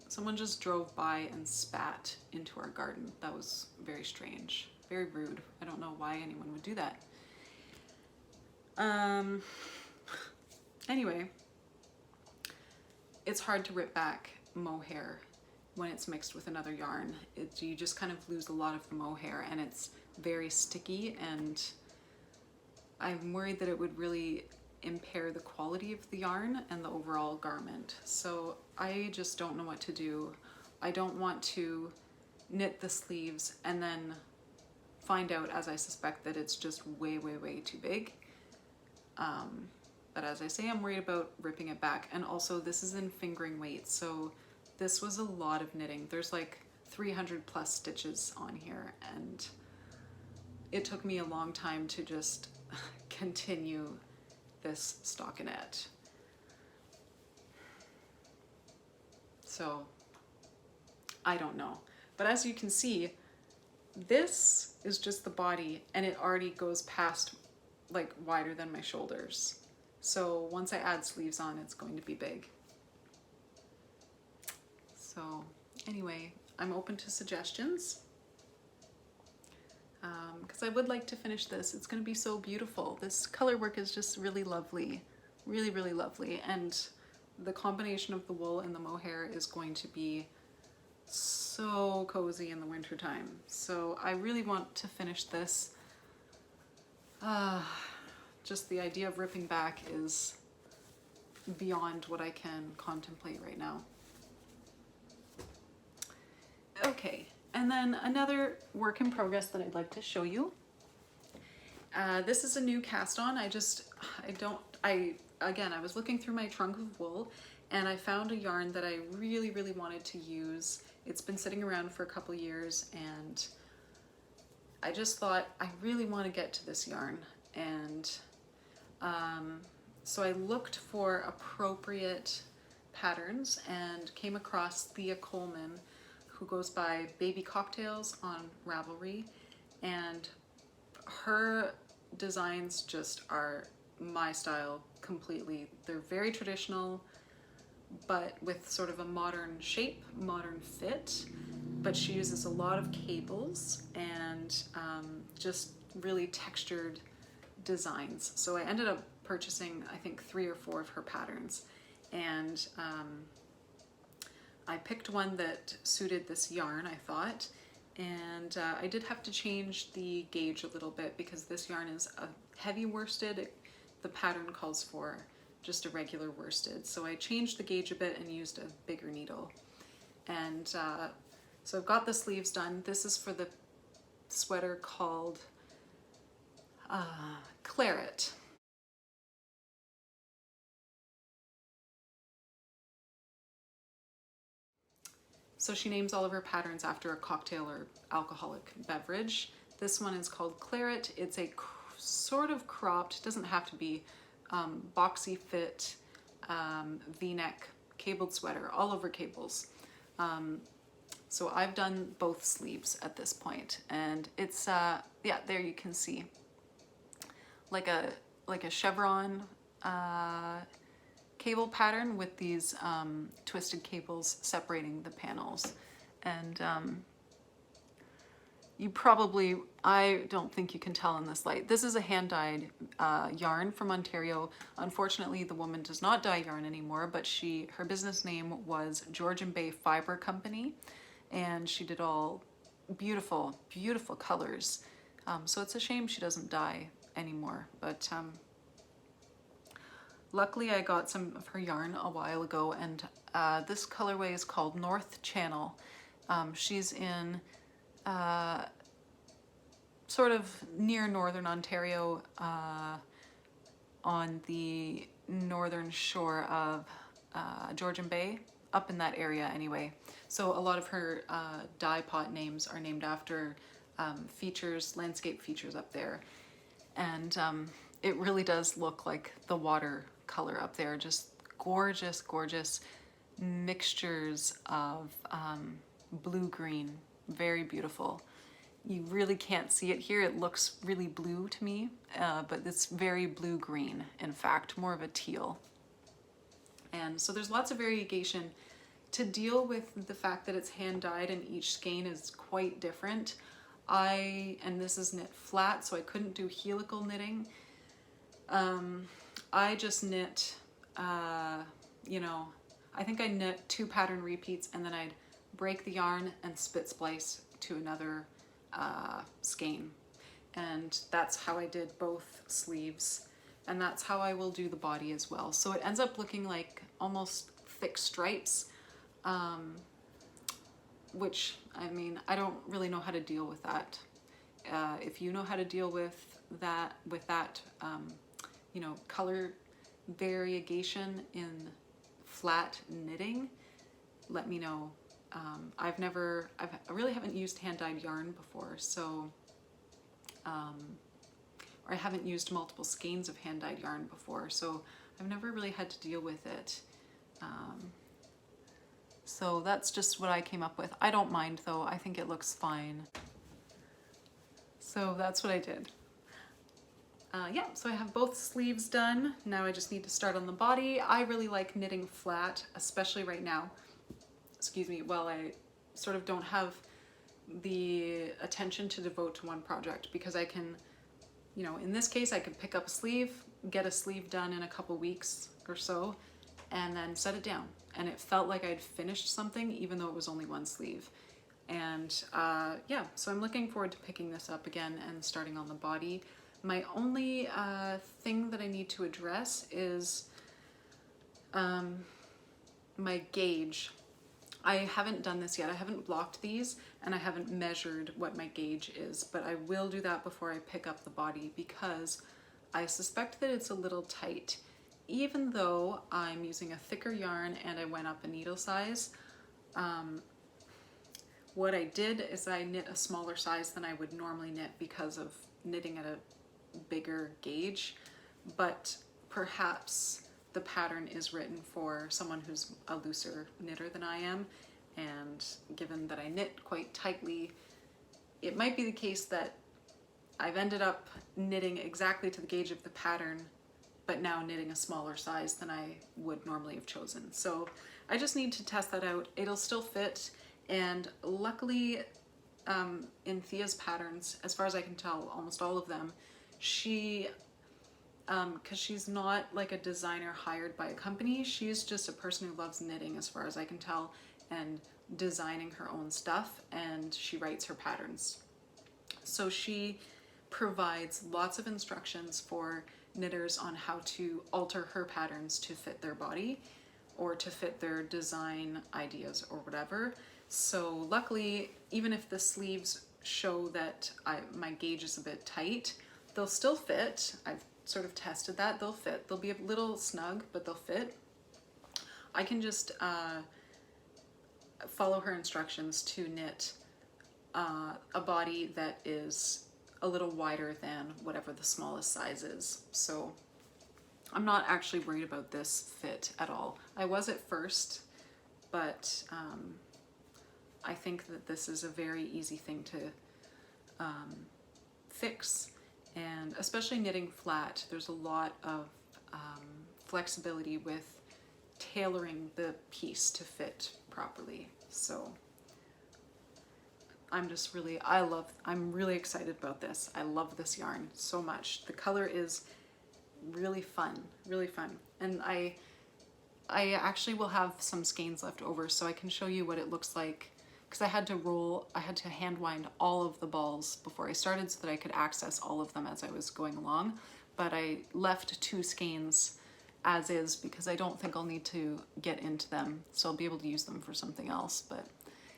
someone just drove by and spat into our garden. That was very strange, very rude. I don't know why anyone would do that. Anyway, it's hard to rip back mohair when it's mixed with another yarn. You just kind of lose a lot of the mohair, and it's very sticky, and I'm worried that it would really impair the quality of the yarn and the overall garment. So I just don't know what to do. I don't want to knit the sleeves and then find out, as I suspect, that it's just way, way, way too big. But as I say, I'm worried about ripping it back. And also this is in fingering weight, so this was a lot of knitting. There's like 300 plus stitches on here, and it took me a long time to just continue this stockinette. So I don't know. But as you can see, this is just the body, and it already goes past, like, wider than my shoulders. So once I add sleeves on, it's going to be big. So anyway, I'm open to suggestions, because I would like to finish this. It's going to be so beautiful. This color work is just really lovely, really, really lovely. And the combination of the wool and the mohair is going to be so cozy in the winter time. So I really want to finish this. Just the idea of ripping back is beyond what I can contemplate right now. Okay, and then another work in progress that I'd like to show you. This is a new cast on. I was looking through my trunk of wool, and I found a yarn that I really, really wanted to use. It's been sitting around for a couple years, and I just thought I really want to get to this yarn. And so I looked for appropriate patterns and came across Thea Coleman, who goes by Baby Cocktails on Ravelry, and her designs just are my style completely. They're very traditional, but with sort of a modern shape, modern fit, but she uses a lot of cables and just really textured designs. So I ended up purchasing, I think, 3 or 4 of her patterns, and I picked one that suited this yarn, I thought, and I did have to change the gauge a little bit because this yarn is a heavy worsted. The pattern calls for just a regular worsted, so I changed the gauge a bit and used a bigger needle. And so I've got the sleeves done. This is for the sweater called Claret. So she names all of her patterns after a cocktail or alcoholic beverage. This one is called Claret. It's a sort of cropped, doesn't have to be, boxy fit V-neck cabled sweater, all over cables. So I've done both sleeves at this point, and it's yeah, there you can see like a chevron cable pattern with these twisted cables separating the panels. And you probably, I don't think you can tell in this light. This is a hand-dyed yarn from Ontario. Unfortunately, the woman does not dye yarn anymore, but her business name was Georgian Bay Fibre Company, and she did all beautiful, beautiful colors. So it's a shame she doesn't dye anymore, but luckily I got some of her yarn a while ago, and this colorway is called North Channel. She's in sort of near northern Ontario, on the northern shore of Georgian Bay, up in that area anyway. So a lot of her dye pot names are named after features, landscape features up there. And it really does look like the water color up there, just gorgeous, gorgeous mixtures of blue-green, very beautiful. You really can't see it here. It looks really blue to me, but it's very blue-green, in fact, more of a teal. And so there's lots of variegation to deal with the fact that it's hand-dyed and each skein is quite different. And this is knit flat, so I couldn't do helical knitting. I just knit, you know, I think I knit 2 pattern repeats, and then I'd break the yarn and spit splice to another skein. And that's how I did both sleeves, and that's how I will do the body as well. So it ends up looking like almost thick stripes, which, I mean, I don't really know how to deal with that. If you know how to deal with that, you know, color variegation in flat knitting, let me know. I really haven't used hand-dyed yarn before, so, or I haven't used multiple skeins of hand-dyed yarn before, so I've never really had to deal with it. So that's just what I came up with. I don't mind though, I think it looks fine. So that's what I did. Yeah, so I have both sleeves done. Now I just need to start on the body. I really like knitting flat, especially right now. Excuse me, while I sort of don't have the attention to devote to one project, because I can, you know, in this case I could pick up a sleeve, get a sleeve done in a couple weeks or so, and then set it down. And it felt like I'd finished something even though it was only one sleeve. And yeah, so I'm looking forward to picking this up again and starting on the body. My only thing that I need to address is my gauge. I haven't done this yet. I haven't blocked these, and I haven't measured what my gauge is, but I will do that before I pick up the body, because I suspect that it's a little tight. Even though I'm using a thicker yarn and I went up a needle size, what I did is I knit a smaller size than I would normally knit because of knitting at a bigger gauge, but perhaps the pattern is written for someone who's a looser knitter than I am, and given that I knit quite tightly, it might be the case that I've ended up knitting exactly to the gauge of the pattern, but now knitting a smaller size than I would normally have chosen. So I just need to test that out. It'll still fit, and luckily in Thea's patterns, as far as I can tell, almost all of them, she, because she's not like a designer hired by a company, she's just a person who loves knitting, as far as I can tell, and designing her own stuff, and she writes her patterns. So she provides lots of instructions for knitters on how to alter her patterns to fit their body or to fit their design ideas or whatever. So luckily, even if the sleeves show that my gauge is a bit tight, they'll still fit. I've sort of tested that. They'll fit. They'll be a little snug, but they'll fit. I can just follow her instructions to knit a body that is a little wider than whatever the smallest size is. So I'm not actually worried about this fit at all. I was at first, but I think that this is a very easy thing to fix, and especially knitting flat, there's a lot of flexibility with tailoring the piece to fit properly. So I'm really excited about this. I love this yarn so much. The color is really fun, really fun. And I actually will have some skeins left over so I can show you what it looks like, because I had to hand wind all of the balls before I started so that I could access all of them as I was going along. But I left 2 skeins as is because I don't think I'll need to get into them, so I'll be able to use them for something else. But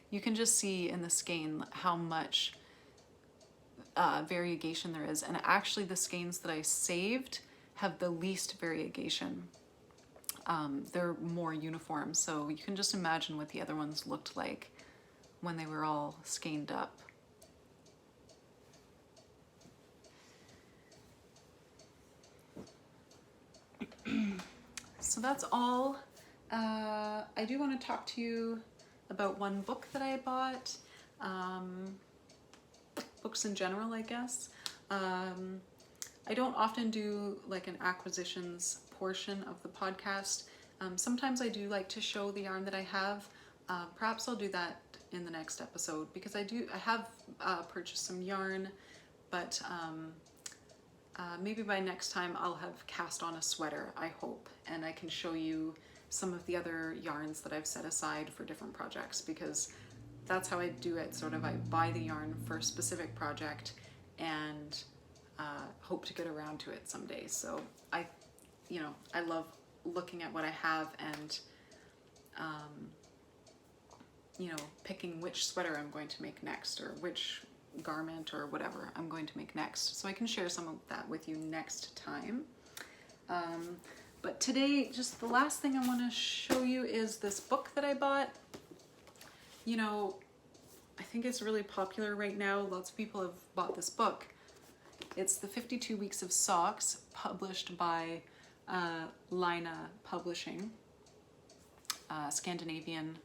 you can just see in the skein how much variegation there is. And actually the skeins that I saved have the least variegation. They're more uniform, so you can just imagine what the other ones looked like when they were all skeined up. So that's all. I do want to talk to you about one book that I bought. Books in general, I guess. I don't often do like an acquisitions portion of the podcast. Sometimes I do like to show the yarn that I have. Perhaps I'll do that in the next episode, because I have purchased some yarn, but maybe by next time I'll have cast on a sweater, I hope, and I can show you some of the other yarns that I've set aside for different projects, because that's how I do it. Sort of, I buy the yarn for a specific project and hope to get around to it someday. So I love looking at what I have and picking which sweater I'm going to make next, or which garment or whatever I'm going to make next. So I can share some of that with you next time. But today, just the last thing I want to show you is this book that I bought. I think it's really popular right now. Lots of people have bought this book. It's the 52 Weeks of Socks, published by Lina Publishing, Scandinavian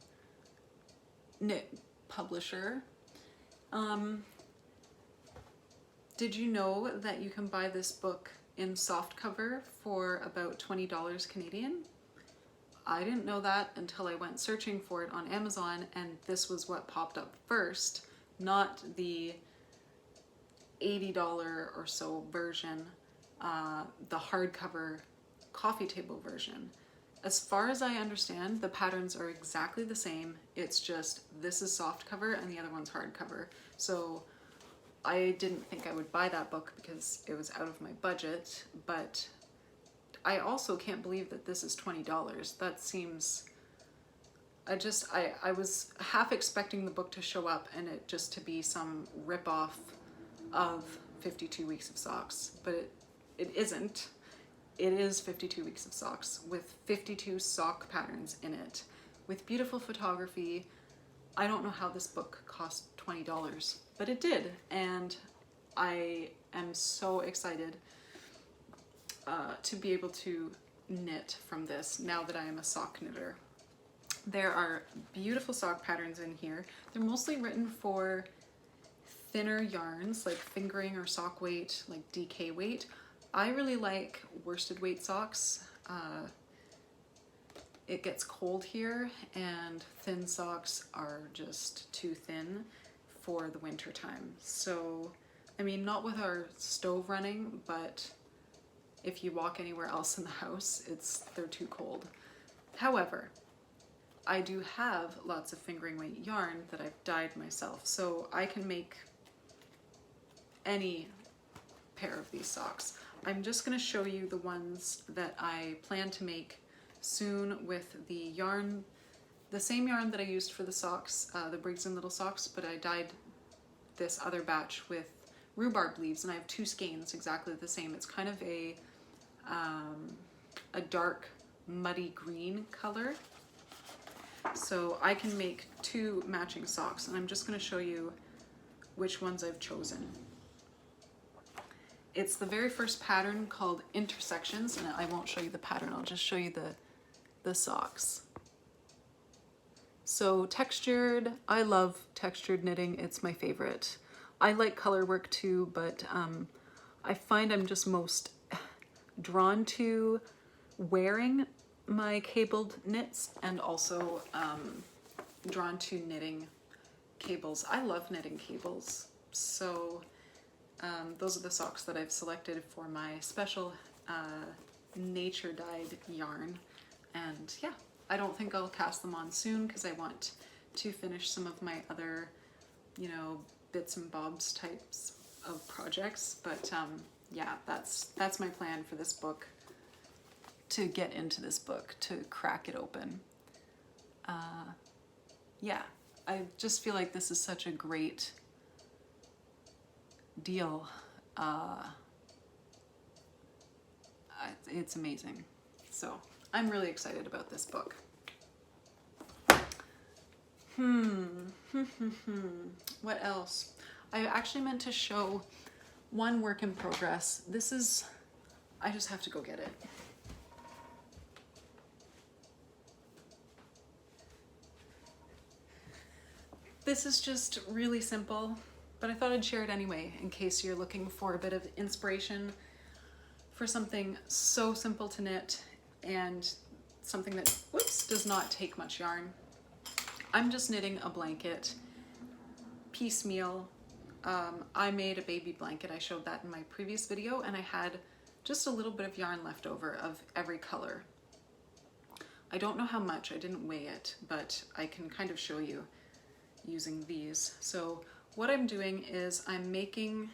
knit publisher. Did you know that you can buy this book in softcover for about $20 Canadian? I didn't know that until I went searching for it on Amazon, and this was what popped up first, not the $80 or so version, the hardcover coffee table version. As far as I understand, the patterns are exactly the same. It's just this is softcover and the other one's hardcover. So I didn't think I would buy that book because it was out of my budget, but I also can't believe that this is $20. That seems, I was half expecting the book to show up and it just to be some rip-off of 52 Weeks of Socks, but it isn't. It is 52 Weeks of Socks with 52 sock patterns in it, with beautiful photography. I don't know how this book cost $20, but it did, and I am so excited to be able to knit from this now that I am a sock knitter. There are beautiful sock patterns in here. They're mostly written for thinner yarns like fingering or sock weight, like DK weight. I really like worsted weight socks. It gets cold here and thin socks are just too thin for the winter time. So, I mean, not with our stove running, but if you walk anywhere else in the house, they're too cold. However, I do have lots of fingering weight yarn that I've dyed myself, so I can make any pair of these socks. I'm just going to show you the ones that I plan to make soon with the yarn, the same yarn that I used for the socks, the Briggs and Little socks, but I dyed this other batch with rhubarb leaves, and I have 2 skeins exactly the same. It's kind of a dark muddy green color. So I can make 2 matching socks, and I'm just going to show you which ones I've chosen. It's the very first pattern called Intersections, and I won't show you the pattern, I'll just show you the socks. So textured, I love textured knitting, it's my favorite. I like color work too, but I find I'm just most drawn to wearing my cabled knits and also drawn to knitting cables. I love knitting cables, so those are the socks that I've selected for my special nature dyed yarn. And yeah, I don't think I'll cast them on soon because I want to finish some of my other, you know, bits and bobs types of projects. But yeah, that's my plan for this book, to get into this book, to crack it open. Yeah, I just feel like this is such a great deal. It's amazing. So I'm really excited about this book. What else? I actually meant to show one work in progress. This is, I just have to go get it. This is just really simple, but I thought I'd share it anyway in case you're looking for a bit of inspiration for something so simple to knit and something that, whoops, does not take much yarn. I'm just knitting a blanket, piecemeal. I made a baby blanket, I showed that in my previous video, and I had just a little bit of yarn left over of every color. I don't know how much, I didn't weigh it, but I can kind of show you using these. So what I'm doing is I'm making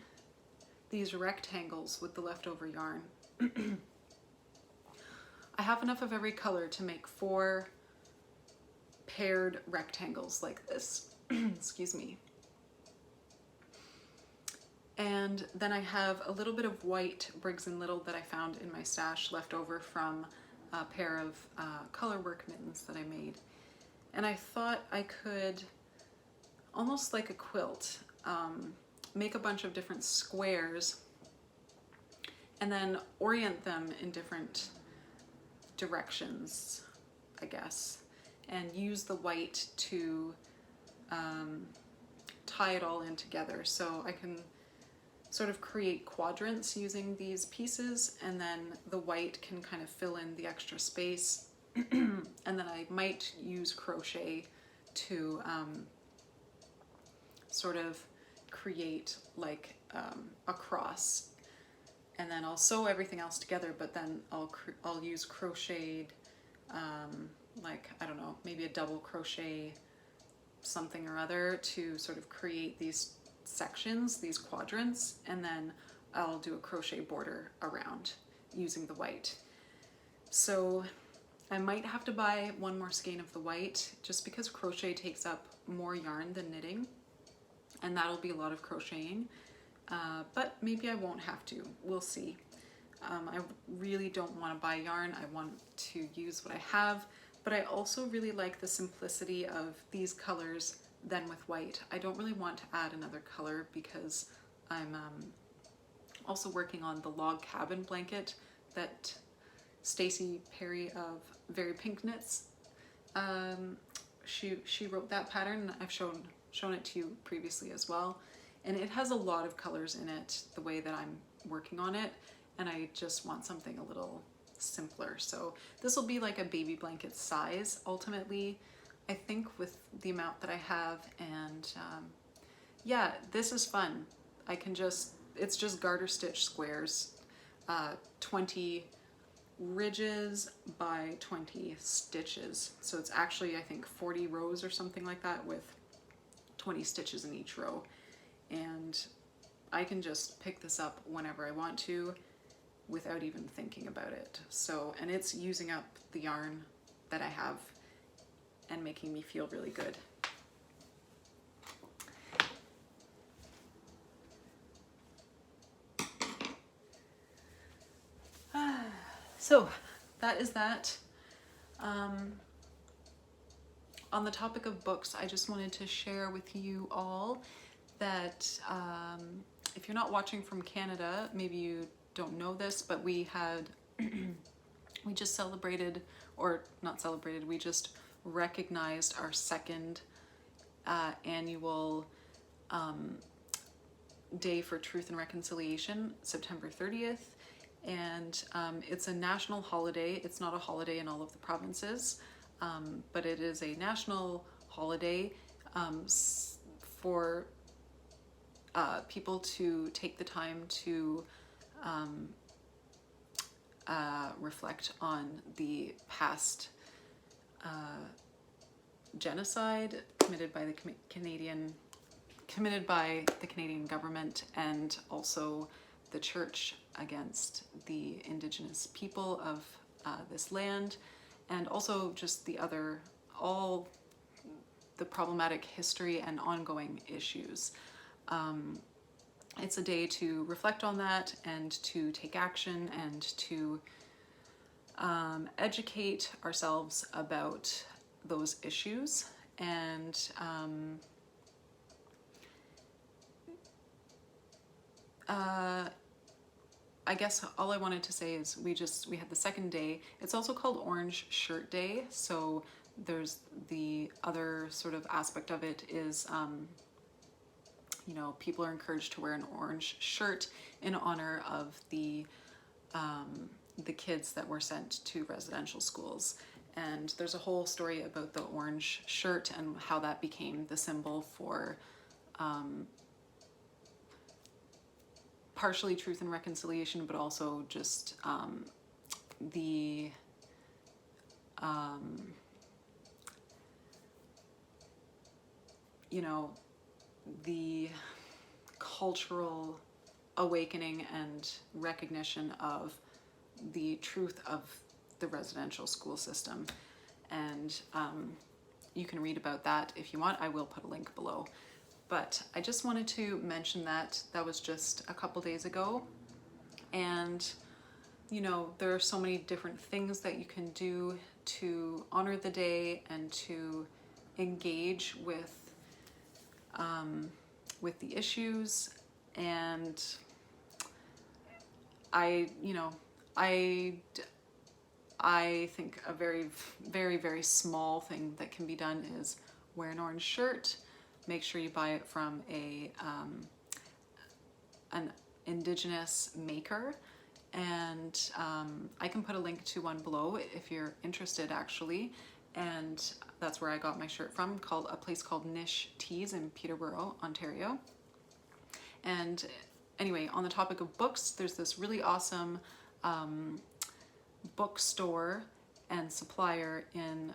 these rectangles with the leftover yarn. I have enough of every color to make 4 paired rectangles like this. Excuse me. And then I have a little bit of white Briggs and Little that I found in my stash left over from a pair of color work mittens that I made. And I thought I could, almost like a quilt, make a bunch of different squares and then orient them in different directions, I guess, and use the white to tie it all in together. So I can sort of create quadrants using these pieces, and then the white can kind of fill in the extra space. And then I might use crochet to sort of create like a cross, and then I'll sew everything else together, but then I'll use crocheted like, I don't know, maybe a double crochet something or other to sort of create these sections, these quadrants, and then I'll do a crochet border around using the white. So I might have to buy one more skein of the white just because crochet takes up more yarn than knitting, and that'll be a lot of crocheting, but maybe I won't have to, we'll see. I really don't want to buy yarn, I want to use what I have, but I also really like the simplicity of these colors than with white. I don't really want to add another color because I'm also working on the log cabin blanket that Stacy Perry of Very Pink Knits, she wrote that pattern, and I've shown it to you previously as well, and it has a lot of colors in it the way that I'm working on it, and I just want something a little simpler. So this will be like a baby blanket size ultimately, I think, with the amount that I have. And yeah, this is fun. I can just, it's just garter stitch squares, 20 ridges by 20 stitches. So it's actually, I think, 40 rows or something like that with 20 stitches in each row. And I can just pick this up whenever I want to without even thinking about it. So, and it's using up the yarn that I have and making me feel really good. So that is that. on the topic of books, I just wanted to share with you all that if you're not watching from Canada, maybe you don't know this, but we had, we just celebrated, or not celebrated, we just recognized our second annual Day for Truth and Reconciliation, September 30th. And it's a national holiday. It's not a holiday in all of the provinces, but it is a national holiday for people to take the time to reflect on the past genocide committed by the Canadian government, and also the church against the Indigenous people of this land, and also just all the problematic history and ongoing issues. It's a day to reflect on that and to take action and to educate ourselves about those issues. And I guess all I wanted to say is we had the second day. It's also called Orange Shirt Day. So there's the other sort of aspect of it is, you know, people are encouraged to wear an orange shirt in honor of the kids that were sent to residential schools. And there's a whole story about the orange shirt and how that became the symbol for partially truth and reconciliation, but also just the you know, the cultural awakening and recognition of the truth of the residential school system. And you can read about that if you want. I will put a link below. But I just wanted to mention that was just a couple days ago. And, you know, there are so many different things that you can do to honor the day and to engage with the issues. And I think a very, very, very small thing that can be done is wear an orange shirt. Make sure you buy it from an Indigenous maker, and I can put a link to one below if you're interested, actually. And that's where I got my shirt from, a place called Niche Tees in Peterborough, Ontario. And anyway, on the topic of books, there's this really awesome bookstore and supplier in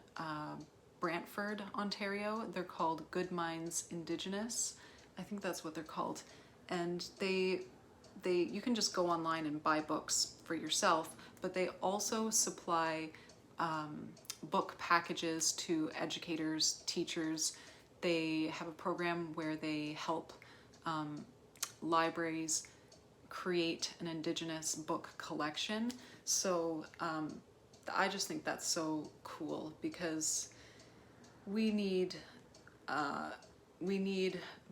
Brantford, Ontario. They're called Good Minds Indigenous. I think that's what they're called. And you can just go online and buy books for yourself, but they also supply book packages to educators, teachers. They have a program where they help libraries create an Indigenous book collection. So I just think that's so cool, because we need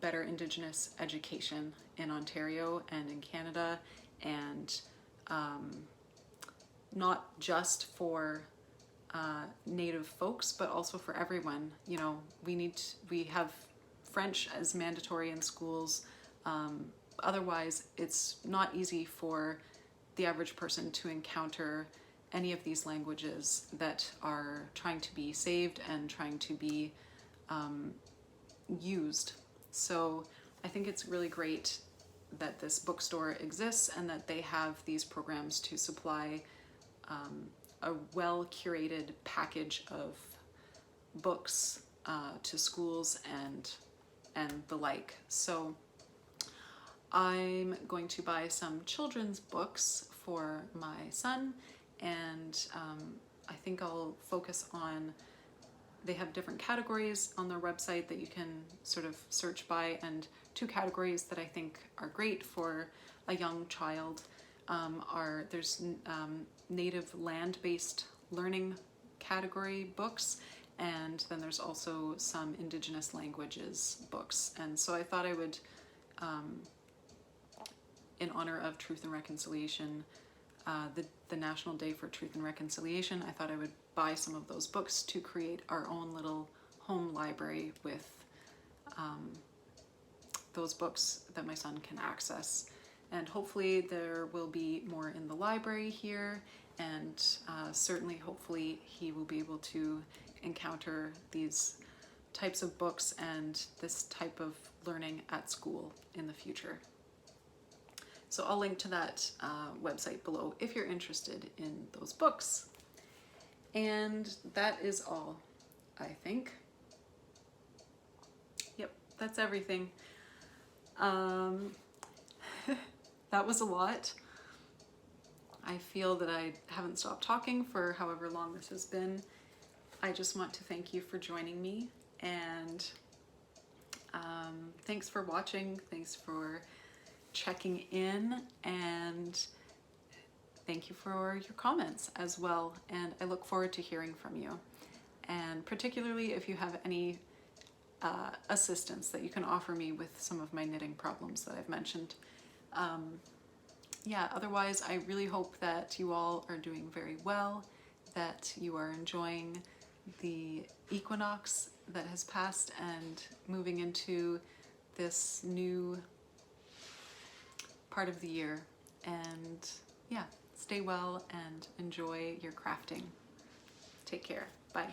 better Indigenous education in Ontario and in Canada, and not just for Native folks, but also for everyone. You know, we have French as mandatory in schools. Otherwise, it's not easy for the average person to encounter any of these languages that are trying to be saved and trying to be used. So I think it's really great that this bookstore exists and that they have these programs to supply a well-curated package of books to schools and the like. So I'm going to buy some children's books for my son, and I think I'll focus on, they have different categories on their website that you can sort of search by, and two categories that I think are great for a young child there's native land-based learning category books, and then there's also some Indigenous languages books. And so I thought I would, in honor of Truth and Reconciliation, the National Day for Truth and Reconciliation, I thought I would buy some of those books to create our own little home library with those books that my son can access. And hopefully there will be more in the library here, and certainly hopefully he will be able to encounter these types of books and this type of learning at school in the future. So I'll link to that website below if you're interested in those books. And that is all, I think. Yep, that's everything. That was a lot. I feel that I haven't stopped talking for however long this has been. I just want to thank you for joining me, and thanks for watching, thanks for checking in, and thank you for your comments as well. And I look forward to hearing from you. And particularly if you have any assistance that you can offer me with some of my knitting problems that I've mentioned. Yeah, otherwise I really hope that you all are doing very well, that you are enjoying the equinox that has passed and moving into this new part of the year. And yeah, stay well and enjoy your crafting. Take care. Bye.